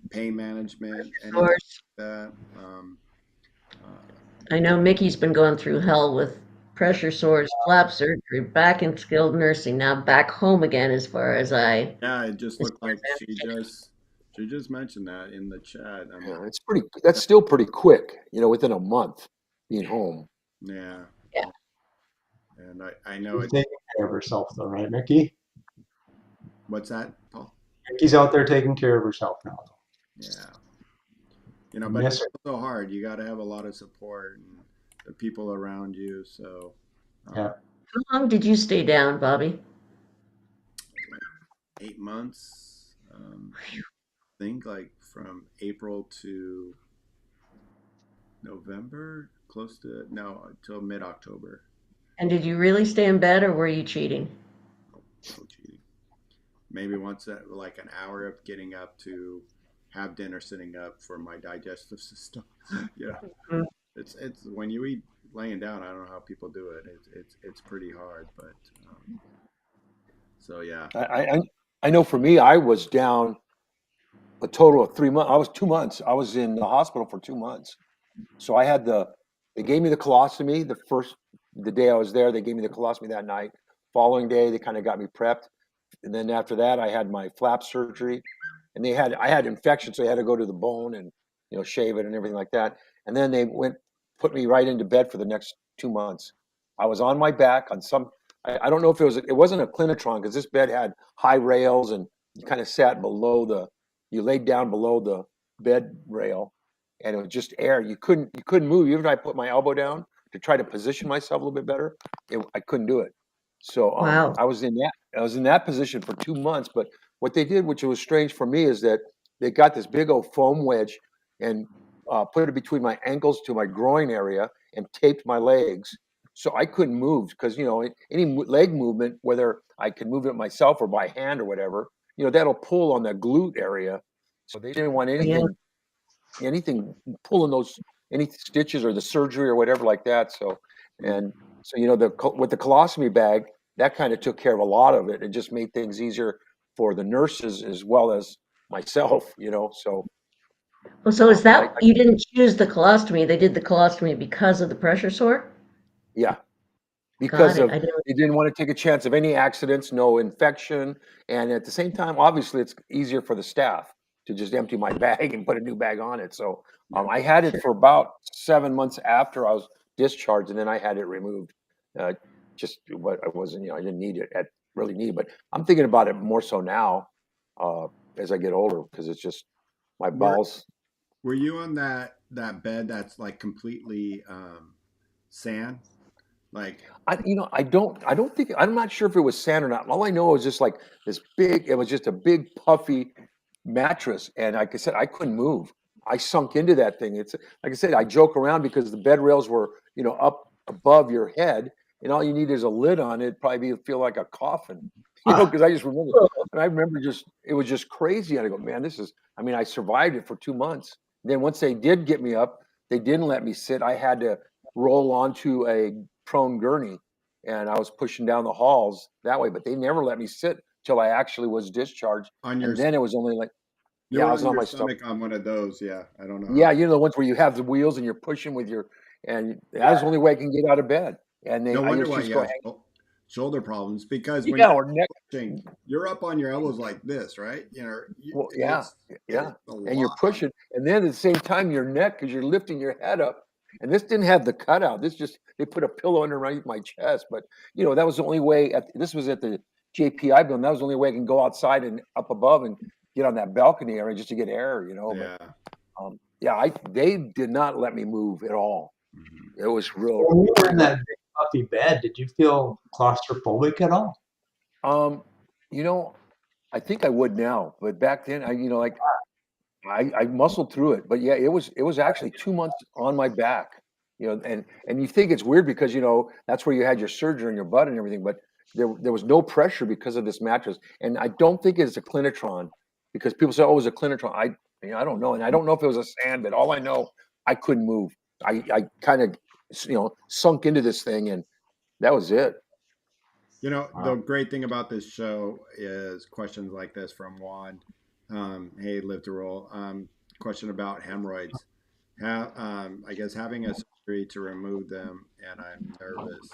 pain management, anything like Source. that. Uh, I know Mickey's been going through hell with pressure sores, flap surgery, back in skilled nursing, now back home again as far as yeah, it just as looked far like as she just mentioned that in the chat. Yeah, that's still pretty quick, within a month being home. Yeah, yeah. and I know She's it. taking care of herself, though, right, Mickey? What's that, Paul? Mickey's out there taking care of herself now. Yeah, I but miss it's her. also hard. You got to have a lot of support and the people around you. So, Yeah. How long did you stay down, Bobby? like 8 months. I think like from April to November, close to no, until mid October. And did you really stay in bed or were you cheating? No, no cheating. Maybe once like an hour of getting up to have dinner, sitting up for my digestive system. Yeah, Mhm. it's when you eat laying down. I don't know how people do it. It's pretty hard, but so yeah. I know for me, I was down a total of 3 months. I was 2 months. I was in the hospital for 2 months. So they gave me the colostomy the day I was there. They gave me the colostomy that night. Following day, they kind of got me prepped. And then after that, I had my flap surgery, and I had infection, so they had to go to the bone and shave it and everything like that. And then they put me right into bed for the next 2 months. I was on my back on I don't know if it wasn't a clinitron because this bed had high rails and you kind of sat you laid down below the bed rail, and it was just air. You couldn't move. Even if I put my elbow down to try to position myself a little bit better, I couldn't do it. So Wow. I was in that position for 2 months. But what they did, which was strange for me, is that they got this big old foam wedge and put it between my ankles to my groin area and taped my legs. So I couldn't move because any leg movement, whether I could move it myself or by hand or whatever, that'll pull on the glute area. So they didn't want Yeah. anything pulling any stitches or the surgery or whatever like that. So and so with the colostomy bag, that kind of took care of a lot of it. It just made things easier for the nurses as well as myself. So Well, so is I that you didn't choose the colostomy? They did the colostomy because of the pressure sore? yeah, Got because it. of I didn't. they didn't want to take a chance of any accidents, no infection, and at the same time, obviously, it's easier for the staff to just empty my bag and put a new bag on it. So I had it Sure. for about 7 months after I was discharged, and then I had it removed. Uh, just what I wasn't, I didn't need it, really need it. But I'm thinking about it more so now as I get older because it's just my Were balls. were you on that bed that's like completely sand? Like I don't think, I'm not sure if it was sand or not. All I know is just like it was just a big puffy mattress. And like I said, I couldn't move. I sunk into that thing. It's like I said, I joke around because the bed rails were, up above your head, and all you need is a lid on it. Probably feel like a coffin, because I just remember, and I remember it was just crazy. And I go, man, I survived it for 2 months. Then once they did get me up, they didn't let me sit. I had to roll onto a prone gurney, and I was pushing down the halls that way, but they never let me sit till I actually was discharged. on your And then it was only like, you yeah, I were was on on your my stomach. stomach on one of those. Yeah, I don't know how. Yeah, the ones where you have the wheels and you're pushing and that's the only way I can get out of bed. And No I wonder just why used you to go have hang. shoulder problems because when Yeah, you're or neck. pushing, you're up on your elbows like this, right? Well, yeah, It's yeah. a And you're lot on. pushing, and then at the same time, your neck, because you're lifting your head up. And this didn't have the cutout. They put a pillow underneath my chest. But that was the only way. This was at the JPI building. That was the only way I can go outside and up above and get on that balcony area just to get air. But Yeah. yeah, they did not let me move at all. Mhm. It was So real. when you were in that big puffy bed, did you feel claustrophobic at all? Um, you know, I think I would now, but back then, like I muscled through it. But yeah, it was actually 2 months on my back. And you think it's weird because that's where you had your surgery on your butt and everything, but there was no pressure because of this mattress. And I don't think it's a clinitron because people say, "Oh, it was a clinitron." I don't know, and I don't know if it was a sand, but all I know, I couldn't move. I kind of sunk into this thing, and that was it. You know, the Wow. great thing about this show is questions like this from Juan. Hey, live to roll. Question about hemorrhoids. I guess having a surgery to remove them, and I'm nervous.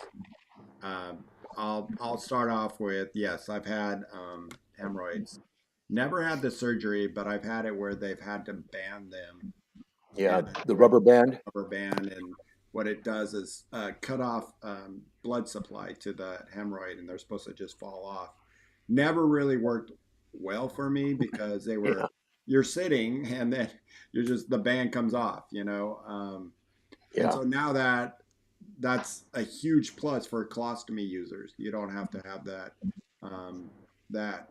Um, I'll start off with yes, I've had hemorrhoids. Never had the surgery, but I've had it where they've had to ban them Yeah, and the rubber band. rubber band, and what it does is cut off blood supply to the hemorrhoid, and they're supposed to just fall off. Never really worked well for me because they were Yeah, you're sitting and then you're just the band comes off, and yeah. so now that's a huge plus for colostomy users. You don't have to have that um, that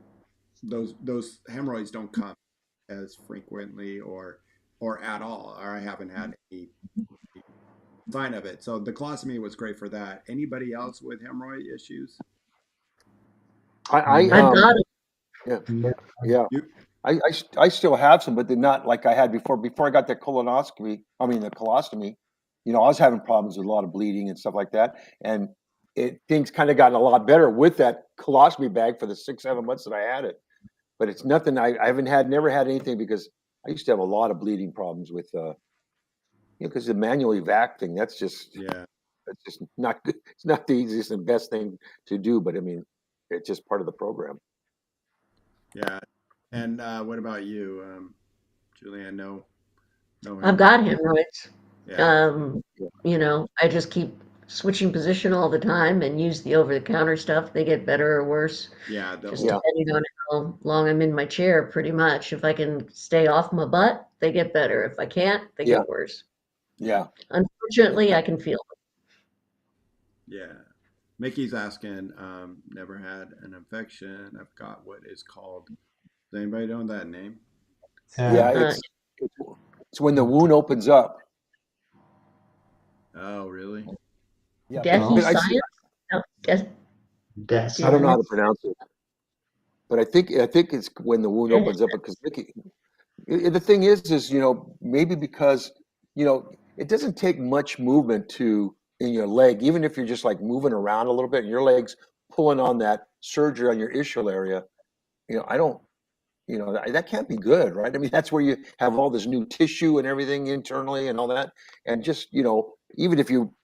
those hemorrhoids don't come as frequently or at all, or I haven't had any sign of it. So the colostomy was great for that. Anybody else with hemorrhoid issues? I I've got yeah, yeah. You I still have some, but they're not like I had before. Before I got the colonoscopy, I mean the colostomy, I was having problems with a lot of bleeding and stuff like that. And things kind of gotten a lot better with that colostomy bag for the 6, 7 months that I had it. But it's nothing. I haven't never had anything because I used to have a lot of bleeding problems with, because the manual evac thing. yeah That's just not good. It's not the easiest and best thing to do, but I mean, it's just part of the program. yeah. And what about you, Julianne? No I've hemorrhoid. got hemorrhoids. Yeah, Um, Yeah, I just keep switching position all the time and use the over-the-counter stuff. They get better or worse, yeah. just yeah, depending on how long I'm in my chair, pretty much. If I can stay off my butt, they get better. If I can't, they yeah, get worse. yeah. Unfortunately, I can feel Yeah. Mickey's asking, never had an infection. I've got what is called. Does anybody know that name? Yeah, Yeah. it. it's it's when the wound opens up. Oh, really? Yeah, but No, I see. Dehiscence? No, death. I don't know how de- to pronounce it, but I think it's when the wound opens up because the thing is maybe because it doesn't take much movement to in your leg, even if you're just like moving around a little bit and your legs pulling on that surgery on your ischial area. I don't. That can't be good, right? I mean, that's where you have all this new tissue and everything internally and all that. And just, even if you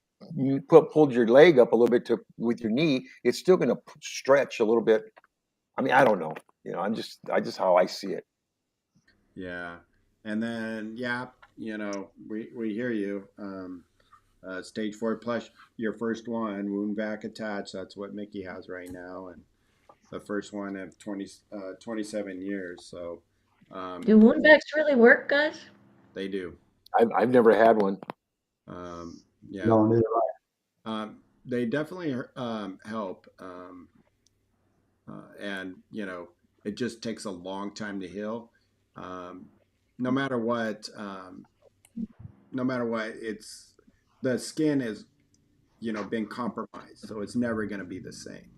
pulled your leg up a little bit with your knee, it's still going to stretch a little bit. I mean, I don't know. I just how I see it. Yeah. And then, yeah, we hear you. Stage 4 plus your first one, wound vac attached. That's what Mickey has right now. And the first one of 27 years. So do um, wound vacs really work, guys? they do. I've never had one. Yeah. No, neither. They definitely help. And, it just takes a long time to heal. Um, no matter what, no matter what, it's the skin is, been compromised. So it's never going to be the same.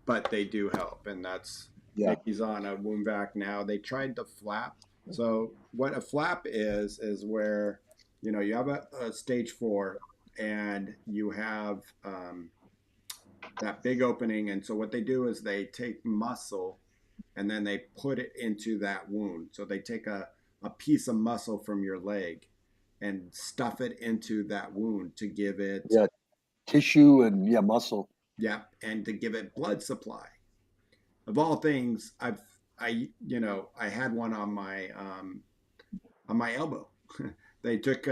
But they do help, and that's Yeah, Mickey's on a wound vac now. They tried the flap. So what a flap is where you have a stage 4, and you have that big opening, and so what they do is they take muscle and then they put it into that wound. So they take a piece of muscle from your leg and stuff it into that wound to give it yeah, tissue and yeah, muscle. yeah, and to give it blood supply. Of all things, I had one on my elbow. They took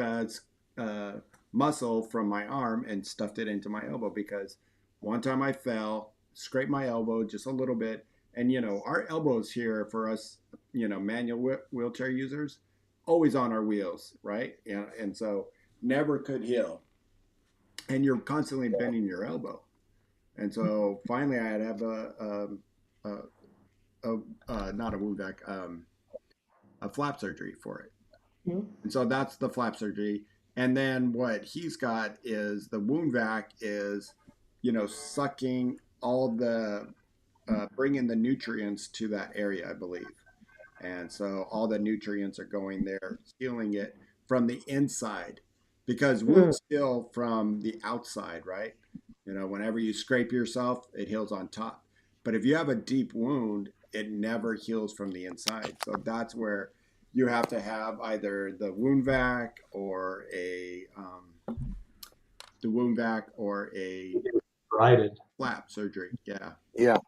muscle from my arm and stuffed it into my elbow because one time I fell, scraped my elbow just a little bit, and our elbows here for us, manual wheelchair users, always on our wheels, right? And so never could heal, and you're constantly bending your elbow, and so finally I had to have a, not a wound vac, a flap surgery for it. Mhm. And so that's the flap surgery. And then what he's got is the wound vac is, sucking all the, bringing the nutrients to that area, I believe. And so all the nutrients are going there, healing it from the inside because Mm. wounds heal from the outside, right? Whenever you scrape yourself, it heals on top. But if you have a deep wound, it never heals from the inside. So that's where you have to have either the wound vac or a Righted. flap surgery. Yeah. Yeah.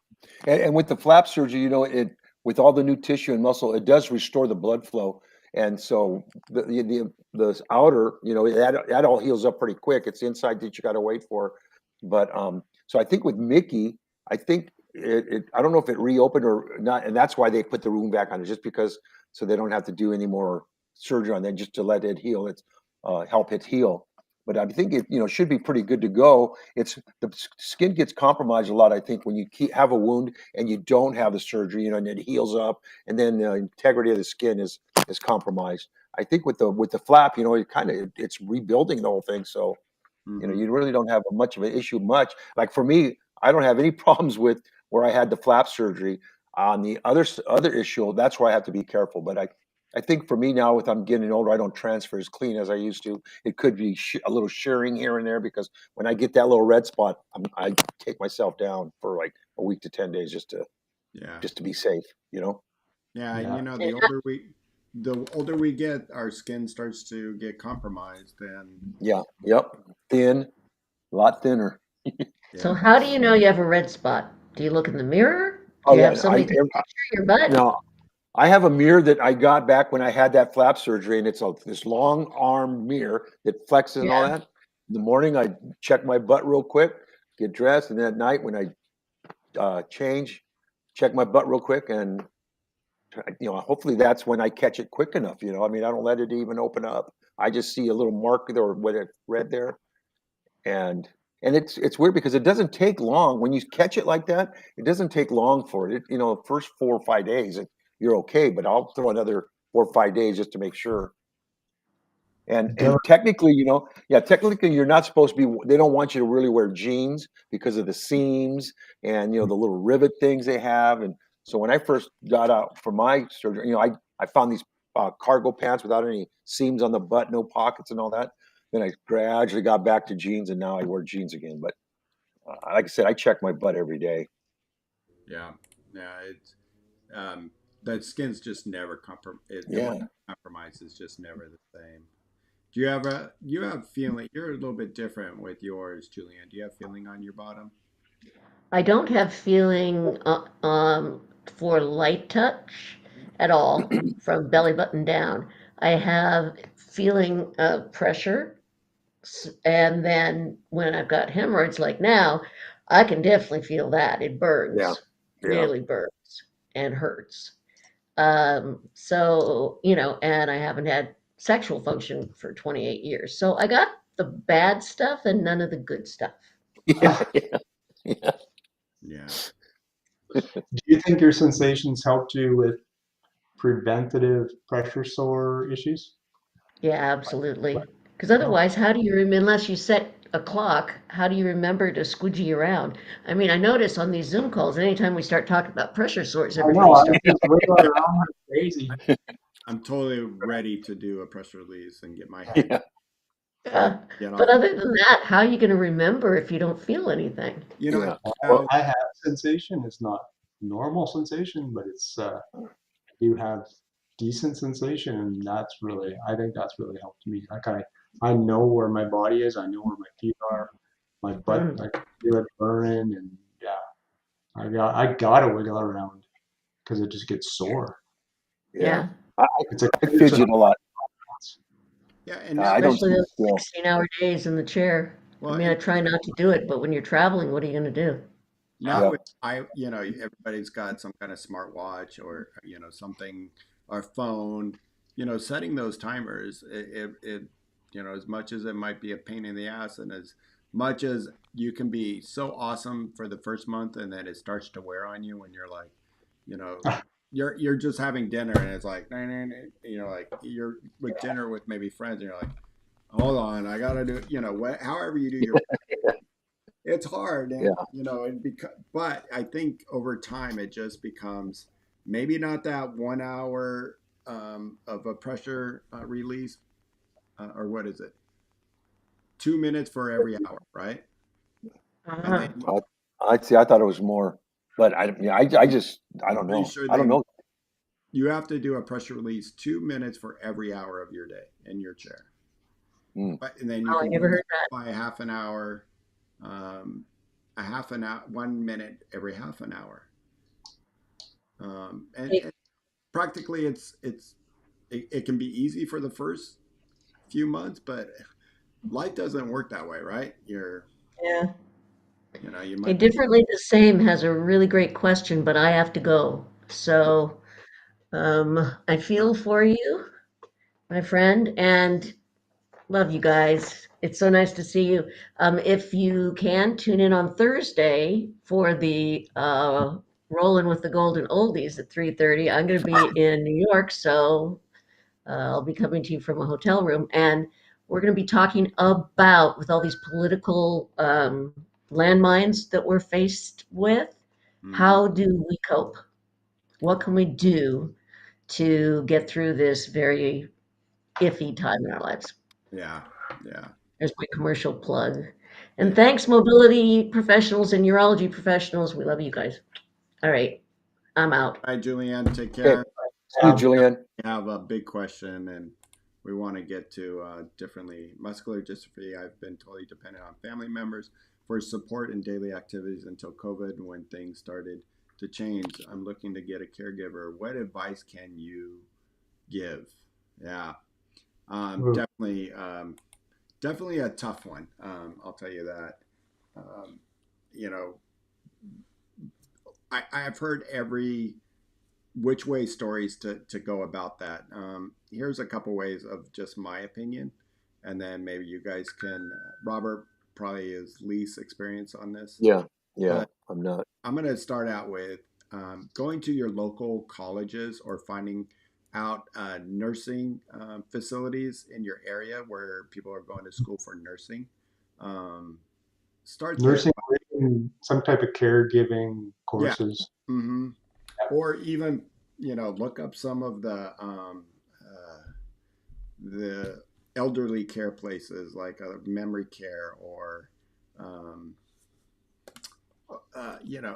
And with the flap surgery, it with all the new tissue and muscle, it does restore the blood flow. And so the outer, that all heals up pretty quick. It's the inside that you got to wait for. But so I think with Mickey, I think I don't know if it reopened or not, and that's why they put the room back on it, just because so they don't have to do any more surgery on that, just to let it heal. It's help it heal. But I think it should be pretty good to go. It's the skin gets compromised a lot, I think, when you have a wound and you don't have the surgery, and it heals up, and then the integrity of the skin is compromised. I think with the flap, it's rebuilding the whole thing. So Mm-hmm. you really don't have much of an issue. Much like for me, I don't have any problems with where I had the flap surgery. On the other issue, that's where I have to be careful. But I think for me now, with I'm getting older, I don't transfer as clean as I used to. It could be a little shearing here and there, because when I get that little red spot, I take myself down for like a week to 10 days Yeah. just to be safe. Yeah. And Yeah. the older we get, our skin starts to get compromised. And Yeah. Yep. Thin, a lot thinner. So yeah. how do you know you have a red spot? Do you look in the mirror? Do Oh you yeah. have somebody take a picture of your butt? No, I have a mirror that I got back when I had that flap surgery, and it's this long arm mirror that flexes and all Yeah. that. In the morning, I check my butt real quick, get dressed, and then at night when I change, check my butt real quick, and hopefully that's when I catch it quick enough. I mean, I don't let it even open up. I just see a little mark there with it red there, and it's weird because it doesn't take long when you catch it like that. It doesn't take long for it. First 4 or 5 days, you're okay, but I'll throw another 4 or 5 days just to make sure. And Dylan, technically, technically you're not supposed to be. They don't want you to really wear jeans because of the seams and the little rivet things they have. And so when I first got out for my surgery, I found these cargo pants without any seams on the butt, no pockets, and all that. Then I gradually got back to jeans, and now I wear jeans again. But like I said, I check my butt every day. Yeah. Yeah. It's, the skin's just never Yeah. compromised is just never the same. You have feeling, you're a little bit different with yours, Julian. Do you have feeling on your bottom? I don't have feeling for light touch at all from belly button down. I have feeling pressure, and then when I've got hemorrhoids like now, I can definitely feel that. It Yeah. burns, Yeah. really burns and hurts. And I haven't had sexual function for 28 years. So I got the bad stuff and none of the good stuff. Yeah. Yeah. Yeah. Yeah. do you think your sensations helped you with preventative pressure sore issues? Yeah, absolutely. Because otherwise, how do you unless you set a clock, how do you remember to squidgy around? I mean, I notice on these Zoom calls, anytime we start talking about pressure sores, I know, everybody I starts. was just wiggling around like crazy. I'm totally ready to do a press release and get my head Yeah. get But off. other than that, how are you going to remember if you don't feel anything? Yeah. Well, I have sensation. It's not normal sensation, but you have decent sensation, and I think that's really helped me. Like I know where my body is. I know where my feet are. My butt, Mm, I can feel it burning, and yeah, I gotta wiggle around because it just gets sore. Yeah. yeah, I, It's a I fidget a lot. Yeah, and I now don't especially sit those still. 16-hour days in the chair. I well, mean, I and try not to do it, but when you're traveling, what are you going to do? now Yeah. with everybody's got some kind of smartwatch or something or phone. Setting those timers. As much as it might be a pain in the ass, and as much as you can be so awesome for the first month, and then it starts to wear on you when you're like, you know, you're just having dinner and it's like, nah, nah, nah, like you're with dinner with maybe friends, and you're like, hold on, I gotta do, however you do your it's hard, and Yeah. but I think over time it just becomes maybe not that 1 hour of a pressure release, or what is it? 2 minutes for every hour, right? And Uh-huh. then I'd see. I thought it was more, but I just, I I'm don't pretty know. sure I don't know. you have to do a pressure release 2 minutes for every hour of your day in your chair. Hmm. But and then you Oh, I can never do heard that by half an hour, um, a half an hour, 1 minute every half an hour. that. And practically, it can be easy for the first few months, but life doesn't work that way, right? Yeah. You Okay, might. differently the same has a really great question, but I have to go. So I feel for you, my friend, and love you guys. It's so nice to see you. If you can, tune in on Thursday for the Rolling with the Golden Oldies at 3:30. I'm going to be in New York, so I'll be coming to you from a hotel room, and we're going to be talking about, with all these political landmines that we're faced with, Mhm. how do we cope? What can we do to get through this very iffy time in our lives? Yeah, yeah. There's my commercial plug. And Yeah. thanks, mobility professionals and urology professionals. We love you guys. All right, I'm out. All right, Julianne, take Okay. care. See you, Julianne. We have a big question, and we want to get to differently. Muscular dystrophy, I've been totally dependent on family members for support in daily activities until COVID, when things started to change. I'm looking to get a caregiver. What advice can you give? Yeah, Ooh, definitely a tough one. I'll tell you that. Um, you know, I've heard every which way stories to go about that. Here's a couple ways of just my opinion, and then maybe you guys can. Robert probably is least experience on this, Yeah, yeah. but I'm not. I'm going to start out with going to your local colleges or finding out nursing facilities in your area where people are going to school for nursing. Um, Start there. nursing, some type of caregiving Yeah. courses. Hmm. Or even look up some of the elderly care places like memory care, or um,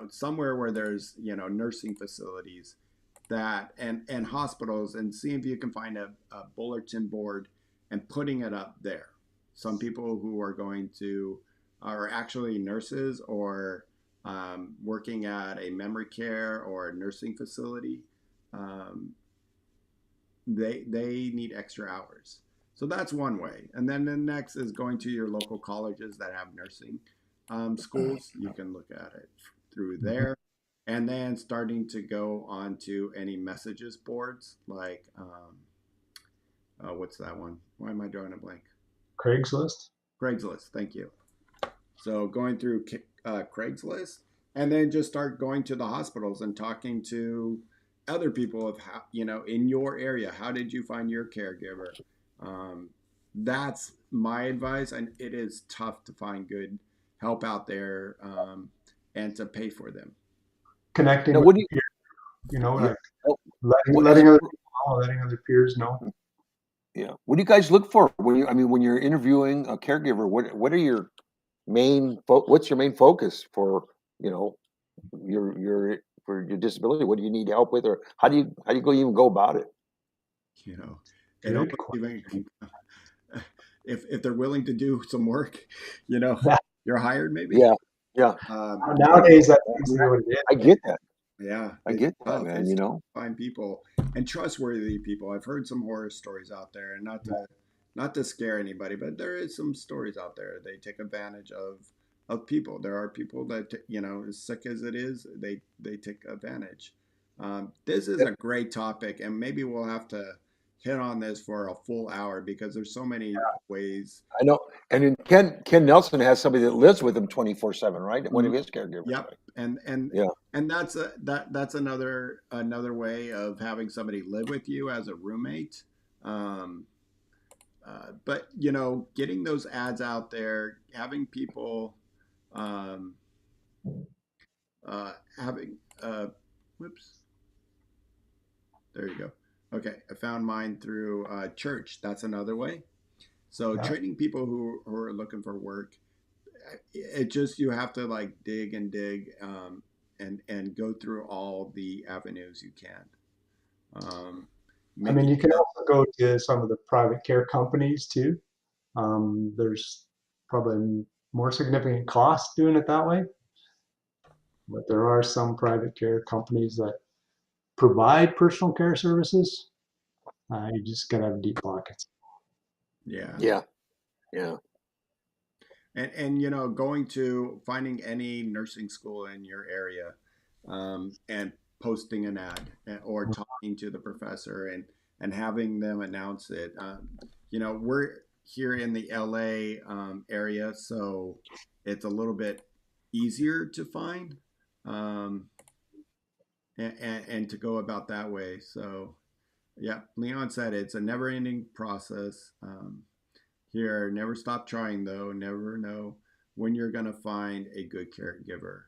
somewhere where there's nursing facilities that and hospitals, and see if you can find a bulletin board and putting it up there. Some people who are going to are actually nurses, or working at a memory care or a nursing facility. um, they need extra hours. So that's one way. And then the next is going to your local colleges that have nursing schools. You can look at it through Mhm. there. And then starting to go onto any messages boards like, what's that one? Why am I drawing a blank? Craigslist. Craigslist. Thank you. So going through Craigslist, and then just start going to the hospitals and talking to other people of how, in your area, how did you find your caregiver? Um, that's my advice. And it is tough to find good help out there, and to pay for them. Connecting Now, with what do you? peers, Yeah. like oh, letting What as letting other people know, letting other peers know. Yeah. What do you guys look for when you? I mean, when you're interviewing a caregiver, what are your what's your main focus for you know your for your disability? What do you need help with, or how do you even go about it? You know, it Good almost even question. if they're willing to do some work, you know, Yeah. you're hired maybe. Yeah, yeah. But Nowadays, that I seems to mean, be what it I get that. yeah, I it's get that, tough. man. It's tough to find people and trustworthy people. I've heard some horror stories out there, and not to scare anybody, but there is some stories out there. They take advantage of people. There are people that as sick as it is, they take advantage. This is a great topic, and maybe we'll have to hit on this for a full hour because there's so many ways. I know. And then Ken Nelson has somebody that lives with him 24/7, right? One of Mhm. his caregivers, Yep, right? and Yeah. that's another way of having somebody live with you as a roommate. Um, but getting those ads out there, having people, um, having whoops, There you go. Okay, I found mine through church. That's another way. So Yeah. training people who are looking for work, it just you have to like dig and dig and go through all the avenues you can. I mean, Making you can also go to some of the private care companies too. There's probably more significant cost doing it that way, but there are some private care companies that provide personal care services. You just gotta have deep pockets. yeah. Yeah. Yeah. And you know, going to finding any nursing school in your area, and posting an ad or talking to the professor and having them announce it. You know, we're here in the LA area, so it's a little bit easier to find, um, and to go about that way. So yeah, Leon said it's a never-ending process. Here, never stop trying though. Never know when you're going to find a good caregiver.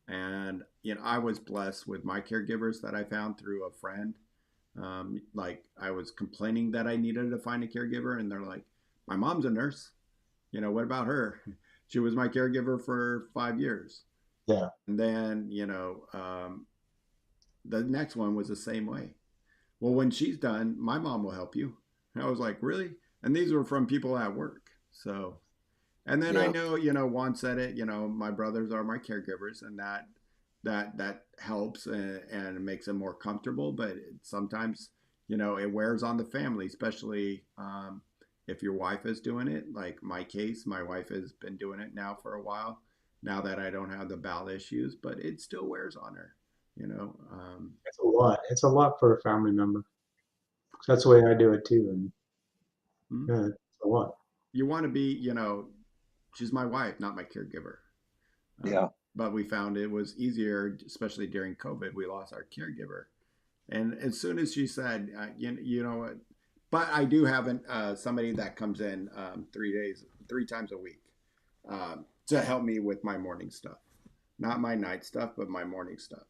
And you know, I was blessed with my caregivers that I found through a friend. Like I was complaining that I needed to find a caregiver, and they're like, "My mom's a nurse. You know, what about her? She was my caregiver for 5 years." Yeah. And then the next one was the same way. Well, when she's done, my mom will help you. And I was like, really? And these were from people at work. So, and then I Yeah. know, you know, Juan said it, you know, my brothers are my caregivers, and that helps, and it makes them more comfortable. But sometimes, you know, it wears on the family, especially if your wife is doing it. Like my case, my wife has been doing it now for a while, now that I don't have the bowel issues, but it still wears on her, you know. It's a lot. It's a lot for a family member. That's the way I do it too, and Hmm? yeah, it's a lot. You want to be, you know, she's my wife, not my caregiver. Yeah. But we found it was easier, especially during COVID. We lost our caregiver, and as soon as she said, you know what, but I do have somebody that comes in 3 days, 3 times a week, to help me with my morning stuff, not my night stuff, but my morning stuff.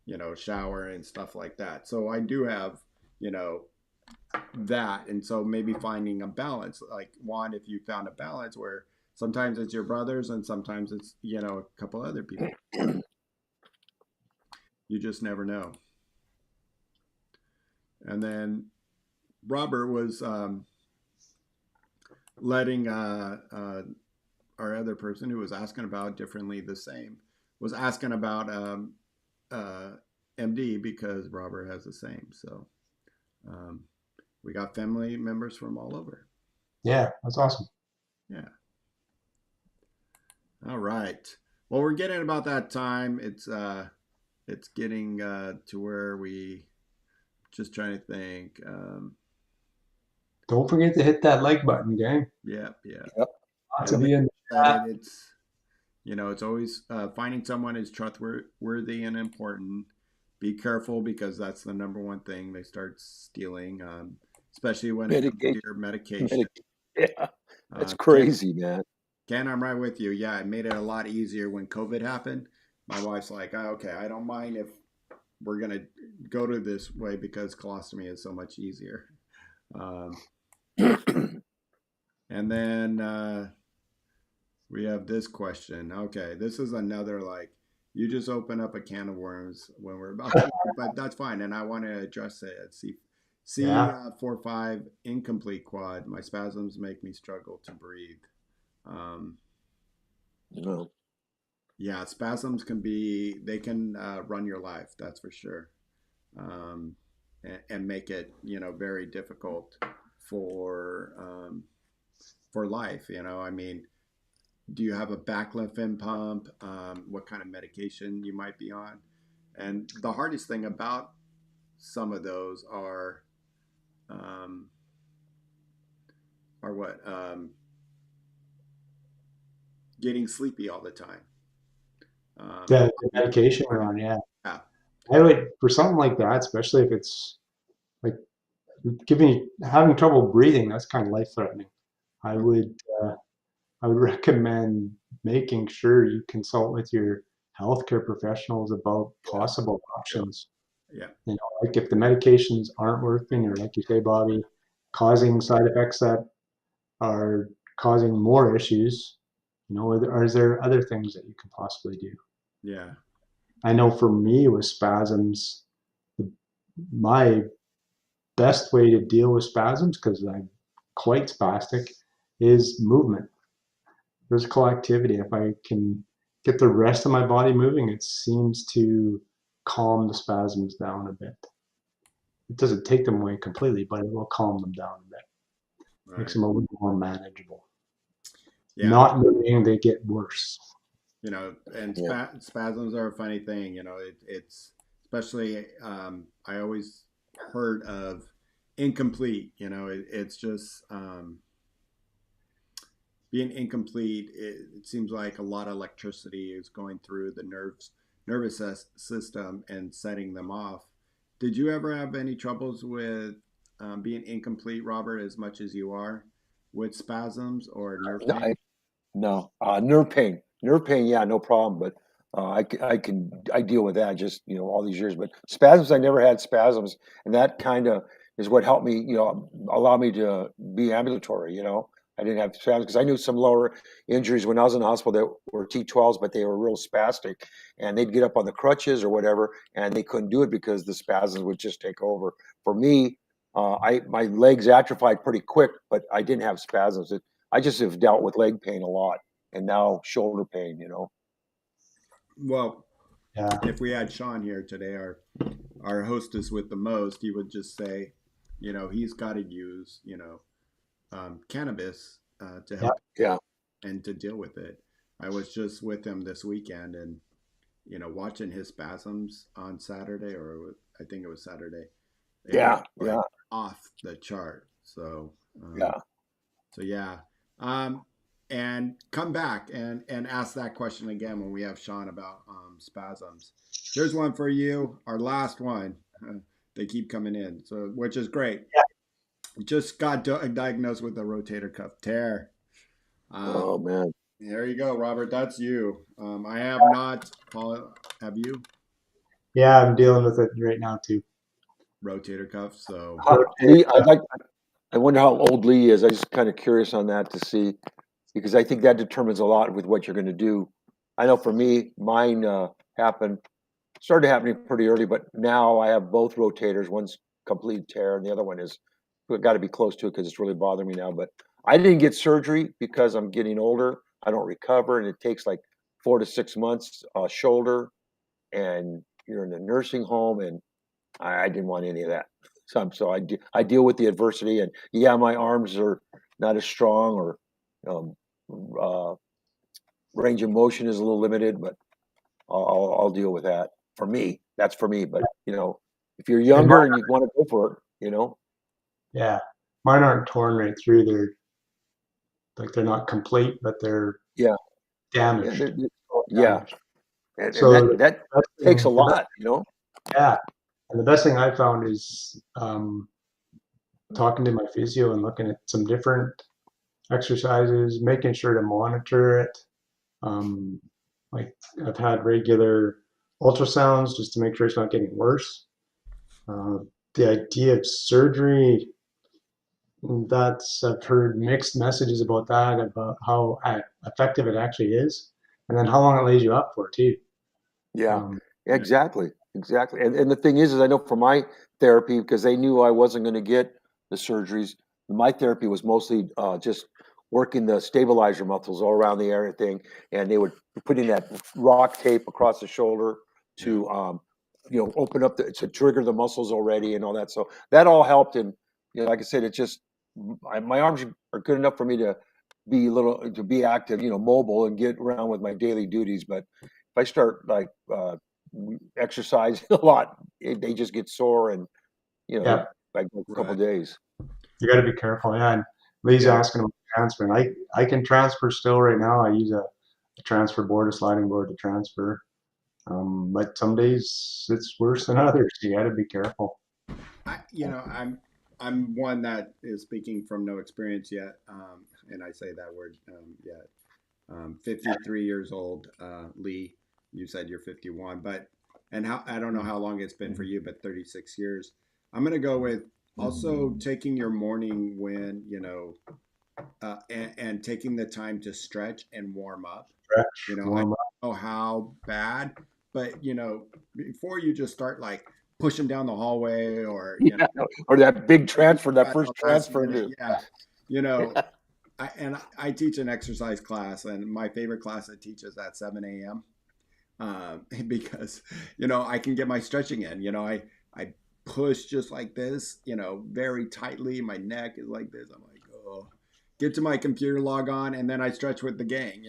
You know, shower and stuff like that. So I do have, you know, that, and so maybe finding a balance, like Juan, if you found a balance where sometimes it's your brothers and sometimes it's, you know, a couple other people, you just never know. And then Robert was letting our other person who was asking about differently the same was asking about uh, MD, because Robert has the same. So um, we got family members from all over. Yeah, that's awesome. Yeah. All right. Well, we're getting about that time. It's getting to where we just trying to think. Don't forget to hit that like button, gang. Yeah, yeah. Yep. Lots And of Lee you in the said chat. it's, you know, it's always finding someone is trustworthy and important. Be careful, because that's the number one thing they start stealing, especially when it comes to Medication. your medication. Yeah. That's Ken, crazy, man. Ken, I'm right with you. Yeah, it made it a lot easier when COVID happened. My wife's like, oh, okay, I don't mind if we're gonna go to this way because colostomy is so much easier. Um, and then we have this question. Okay, this is another like, you just open up a can of worms when we're about to, but that's fine, and I want to address it. C Yeah. 45 incomplete quad. My spasms make me struggle to breathe. Um, No. yeah, spasms can be, they can run your life. That's for sure. And make it, you know, very difficult for life. You know, I mean, do you have a baclofen pump? What kind of medication you might be on? And the hardest thing about some of those um, are what, getting sleepy all the time. The medication we're on, yeah. Yeah, I would, for something like that, especially if it's like having trouble breathing, that's kind of life threatening. I would, uh, I would recommend making sure you consult with your healthcare professionals about Yeah. possible Yeah. options. Yeah. You know, like if the medications aren't working, or like you say, Bobby, causing side effects that are causing more issues, you know, or is there other things that you can possibly do? Yeah. I know for me with spasms, my best way to deal with spasms, because I'm quite spastic, is movement, physical activity. If I can get the rest of my body moving, it seems to calm the spasms down a bit. It doesn't take them away completely, but it will calm them down a bit. Makes Right. them a little more manageable. Yeah. Not meaning they get worse. You know, and Yeah. spasms are a funny thing. You know, it's especially I always heard of incomplete. You know, it's just being incomplete. It seems like a lot of electricity is going through the nervous system and setting them off. Did you ever have any troubles with being incomplete, Robert, as much as you are with spasms or nerve No, pain? no, nerve pain, yeah, no problem. But I deal with that just all these years. But spasms, I never had spasms, and that kind of is what helped me, allow me to be ambulatory. I didn't have spasms because I knew some lower injuries when I was in the hospital that were T12s, but they were real spastic, and they'd get up on the crutches or whatever, and they couldn't do it because the spasms would just take over. For me, I my legs atrophied pretty quick, but I didn't have spasms. I just have dealt with leg pain a lot and now shoulder pain. Well, Yeah. if we had Shawn here today, our hostess with the most, he would just say, you know, he's got to use, cannabis to Yeah. help Yeah. and to deal with it. I was just with him this weekend and, watching his spasms on Saturday, or I think it was Saturday. It was Yeah. like Yeah. off the chart. So, Yeah. so yeah. Um, and come back and ask that question again when we have Shawn about spasms. Here's one for you, our last one. They keep coming in, so which is great. Just got diagnosed with a rotator cuff tear. Um, Oh man. there you go, Robert. That's you. I have not. Paul, have you Yeah, I'm dealing with it right now too. rotator cuff? So Lee, I wonder how old Lee is. I just kind of curious on that to see because I think that determines a lot with what you're going to do. I know for me, mine happened started happening pretty early, but now I have both rotators. One's complete tear, and the other one is got to be close to it because it's really bothering me now. But I didn't get surgery because I'm getting older. I don't recover, and it takes like 4 to 6 months. Shoulder, and you're in a nursing home, and I didn't want any of that. So I deal with the adversity, and yeah, my arms are not as strong, or um, uh, range of motion is a little limited, but I'll deal with that. For me, that's for me. But if you're And mine, younger and you want to go for it. yeah, mine aren't torn right through. They're not complete, but they're Yeah, yeah, damaged. yeah, Damaged. and So that best takes a thing, lot. yeah, and the best thing I found is talking to my physio and looking at some different exercises, making sure to monitor it. Um, like I've had regular ultrasounds just to make sure it's not getting worse. Uh, the idea of surgery, I've heard mixed messages about that, about how effective it actually is, and then how long it lays you up for too. Yeah, Um, yeah, exactly, exactly. And the thing is I know for my therapy, because they knew I wasn't going to get the surgeries. My therapy was mostly just working the stabilizer muscles all around the area thing, and they would put in that rock tape across the shoulder yeah, to open up to trigger the muscles already and all that. So that all helped. And like I said, it just my arms are good enough for me to be active, mobile and get around with my daily duties. But if I start like exercising a lot, they just get sore, and yeah, I go a couple right, days. you got to be careful. Yeah, and Lee's yeah, asking about transferring. I can transfer still right now. I use a transfer board, a sliding board to transfer. But some days it's worse than others. You got to be careful. I'm one that is speaking from no experience yet, and I say that word yet. 53 years old, Lee. You said you're 51, but and how I don't know how long it's been for you, but 36 years. I'm gonna go with also taking your morning when and taking the time to stretch and warm up. Stretch, I warm up. don't know how bad, but before you just start like pushing down the hallway or Yeah, or that big transfer, that at first the last transfer minute, into. yeah, you know, I teach an exercise class, and my favorite class I teach is at 7 a.m. Because I can get my stretching in. I push just like this, very tightly. My neck is like this. I'm like, oh, get to my computer, log on, and then I stretch with the gang.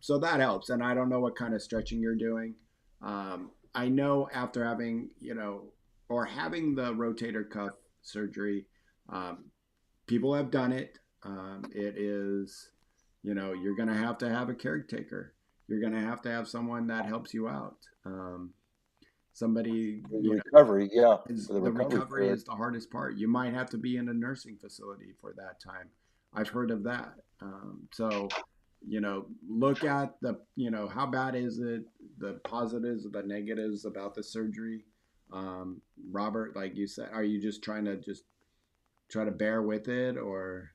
So that helps. And I don't know what kind of stretching you're doing. I know after having or having the rotator cuff surgery, people have done it. It is, you're going to have a caretaker. You're going to have someone that helps you out. Somebody, The recovery, yeah, the the recovery recovery period. is the hardest part. You might have to be in a nursing facility for that time. I've heard of that. So, look at how bad is it, the positives, the negatives about the surgery. Robert, like you said, are you just trying to try to bear with it, or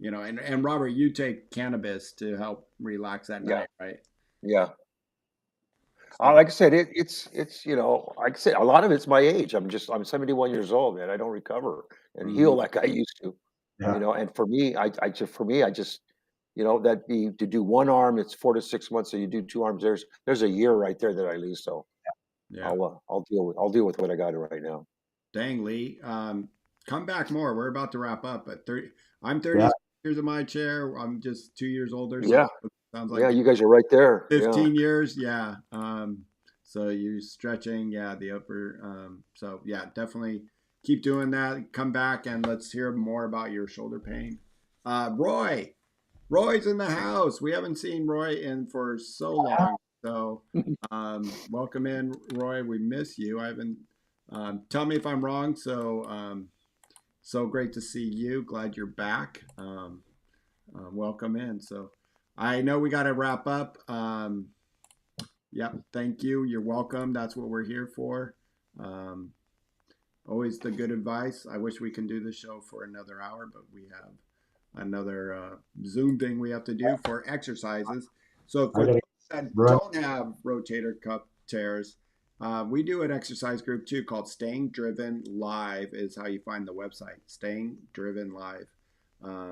and Robert, you take cannabis to help relax at Yeah, night, right? yeah. So Like I said, it's like I said, a lot of it's my age. I'm 71 years old, man. I don't recover and mhm. heal like I used to. Yeah. And for me, I just that be to do one arm, it's 4 to 6 months. So you do two arms. There's a year right there that I lose. So Yeah. I'll deal with what I got right now. Dang, Lee. Come back more. We're about to wrap up. At 30, I'm Yeah. 30 years in my chair. I'm just 2 years older, so Yeah, it sounds yeah. like You guys are right there. Yeah. 15 years. Yeah. So you're stretching, yeah, the upper. So yeah, definitely keep doing that. Come back and let's hear more about your shoulder pain. Roy's in the house. We haven't seen Roy in for so long. So welcome in, Roy. We miss you. I haven't. Tell me if I'm wrong. So great to see you. Glad you're back. Welcome in. So I know we got to wrap up. Yep. Thank you. You're welcome. That's what we're here for. Um, Always the good advice. I wish we can do the show for another hour, but we have another Zoom thing we have to do for exercises. So I for those gotta that run. don't have rotator cuff tears, we do an exercise group too called Staying Driven Live. Is how you find the website, Staying Driven Live.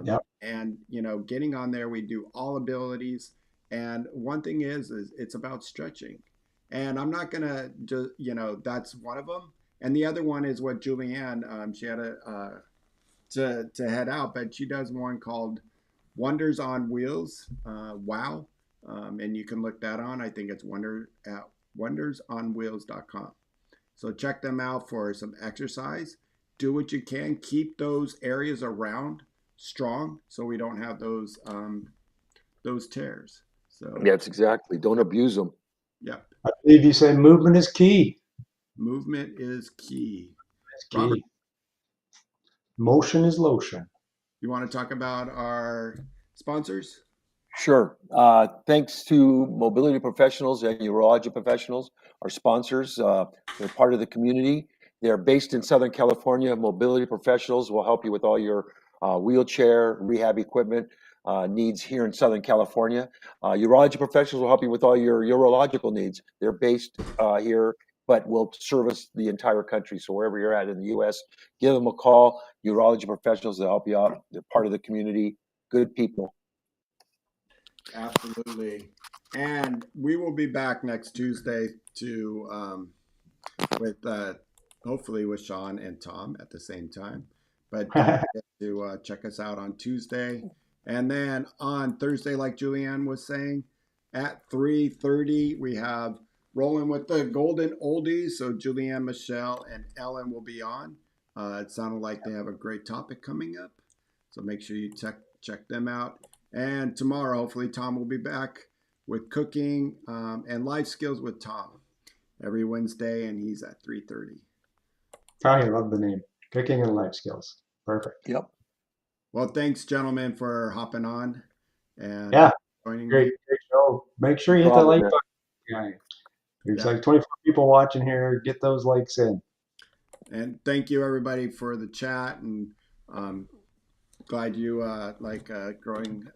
Yep. And getting on there, we do all abilities. And one thing is it's about stretching. And I'm not gonna just that's one of them. And the other one is what Julianne, she had to head out, but she does one called Wonders on Wheels. Wow. And you can look that on. I think it's wondersonwheels.com. So check them out for some exercise. Do what you can. Keep those areas around strong so we don't have those tears. So That's exactly. Don't abuse them. yep, I believe you said movement is key. movement is key. It's Robert, key. Motion is lotion. you want to talk about our sponsors? Sure. Thanks to mobility professionals and urology professionals, our sponsors. They're part of the community. They're based in Southern California. Mobility professionals will help you with all your wheelchair rehab equipment needs here in Southern California. Urology professionals will help you with all your urological needs. They're based here, but will service the entire country. So wherever you're at in the U.S., give them a call. Urology professionals will help you out. They're part of the community. Good people. Absolutely. And we will be back next Tuesday to with hopefully with Shawn and Tom at the same time. But don't forget to check us out on Tuesday, and then on Thursday, like Julianne was saying, at 3:30 we have Rolling with the Golden Oldies. So Julianne, Michelle, and Ellen will be on. It sounded like they have a great topic coming up, so make sure you check them out. And tomorrow, hopefully, Tom will be back with cooking and life skills with Tom every Wednesday, and he's at 3:30. I love the name. Cooking and life skills. Perfect. Yep. Well, thanks, gentlemen, for hopping on and Yeah. joining Great, me. great show. Make sure No you hit the problem, like man. button. guy. There's Yeah. like 24 people watching here. Get those likes in. And thank you everybody for the chat, and glad you like growing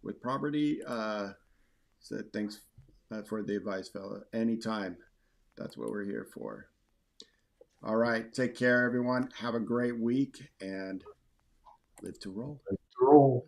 with property. So thanks for the advice, fella. Anytime. That's what we're here for. All right. Take care, everyone. Have a great week and live to roll. Roll.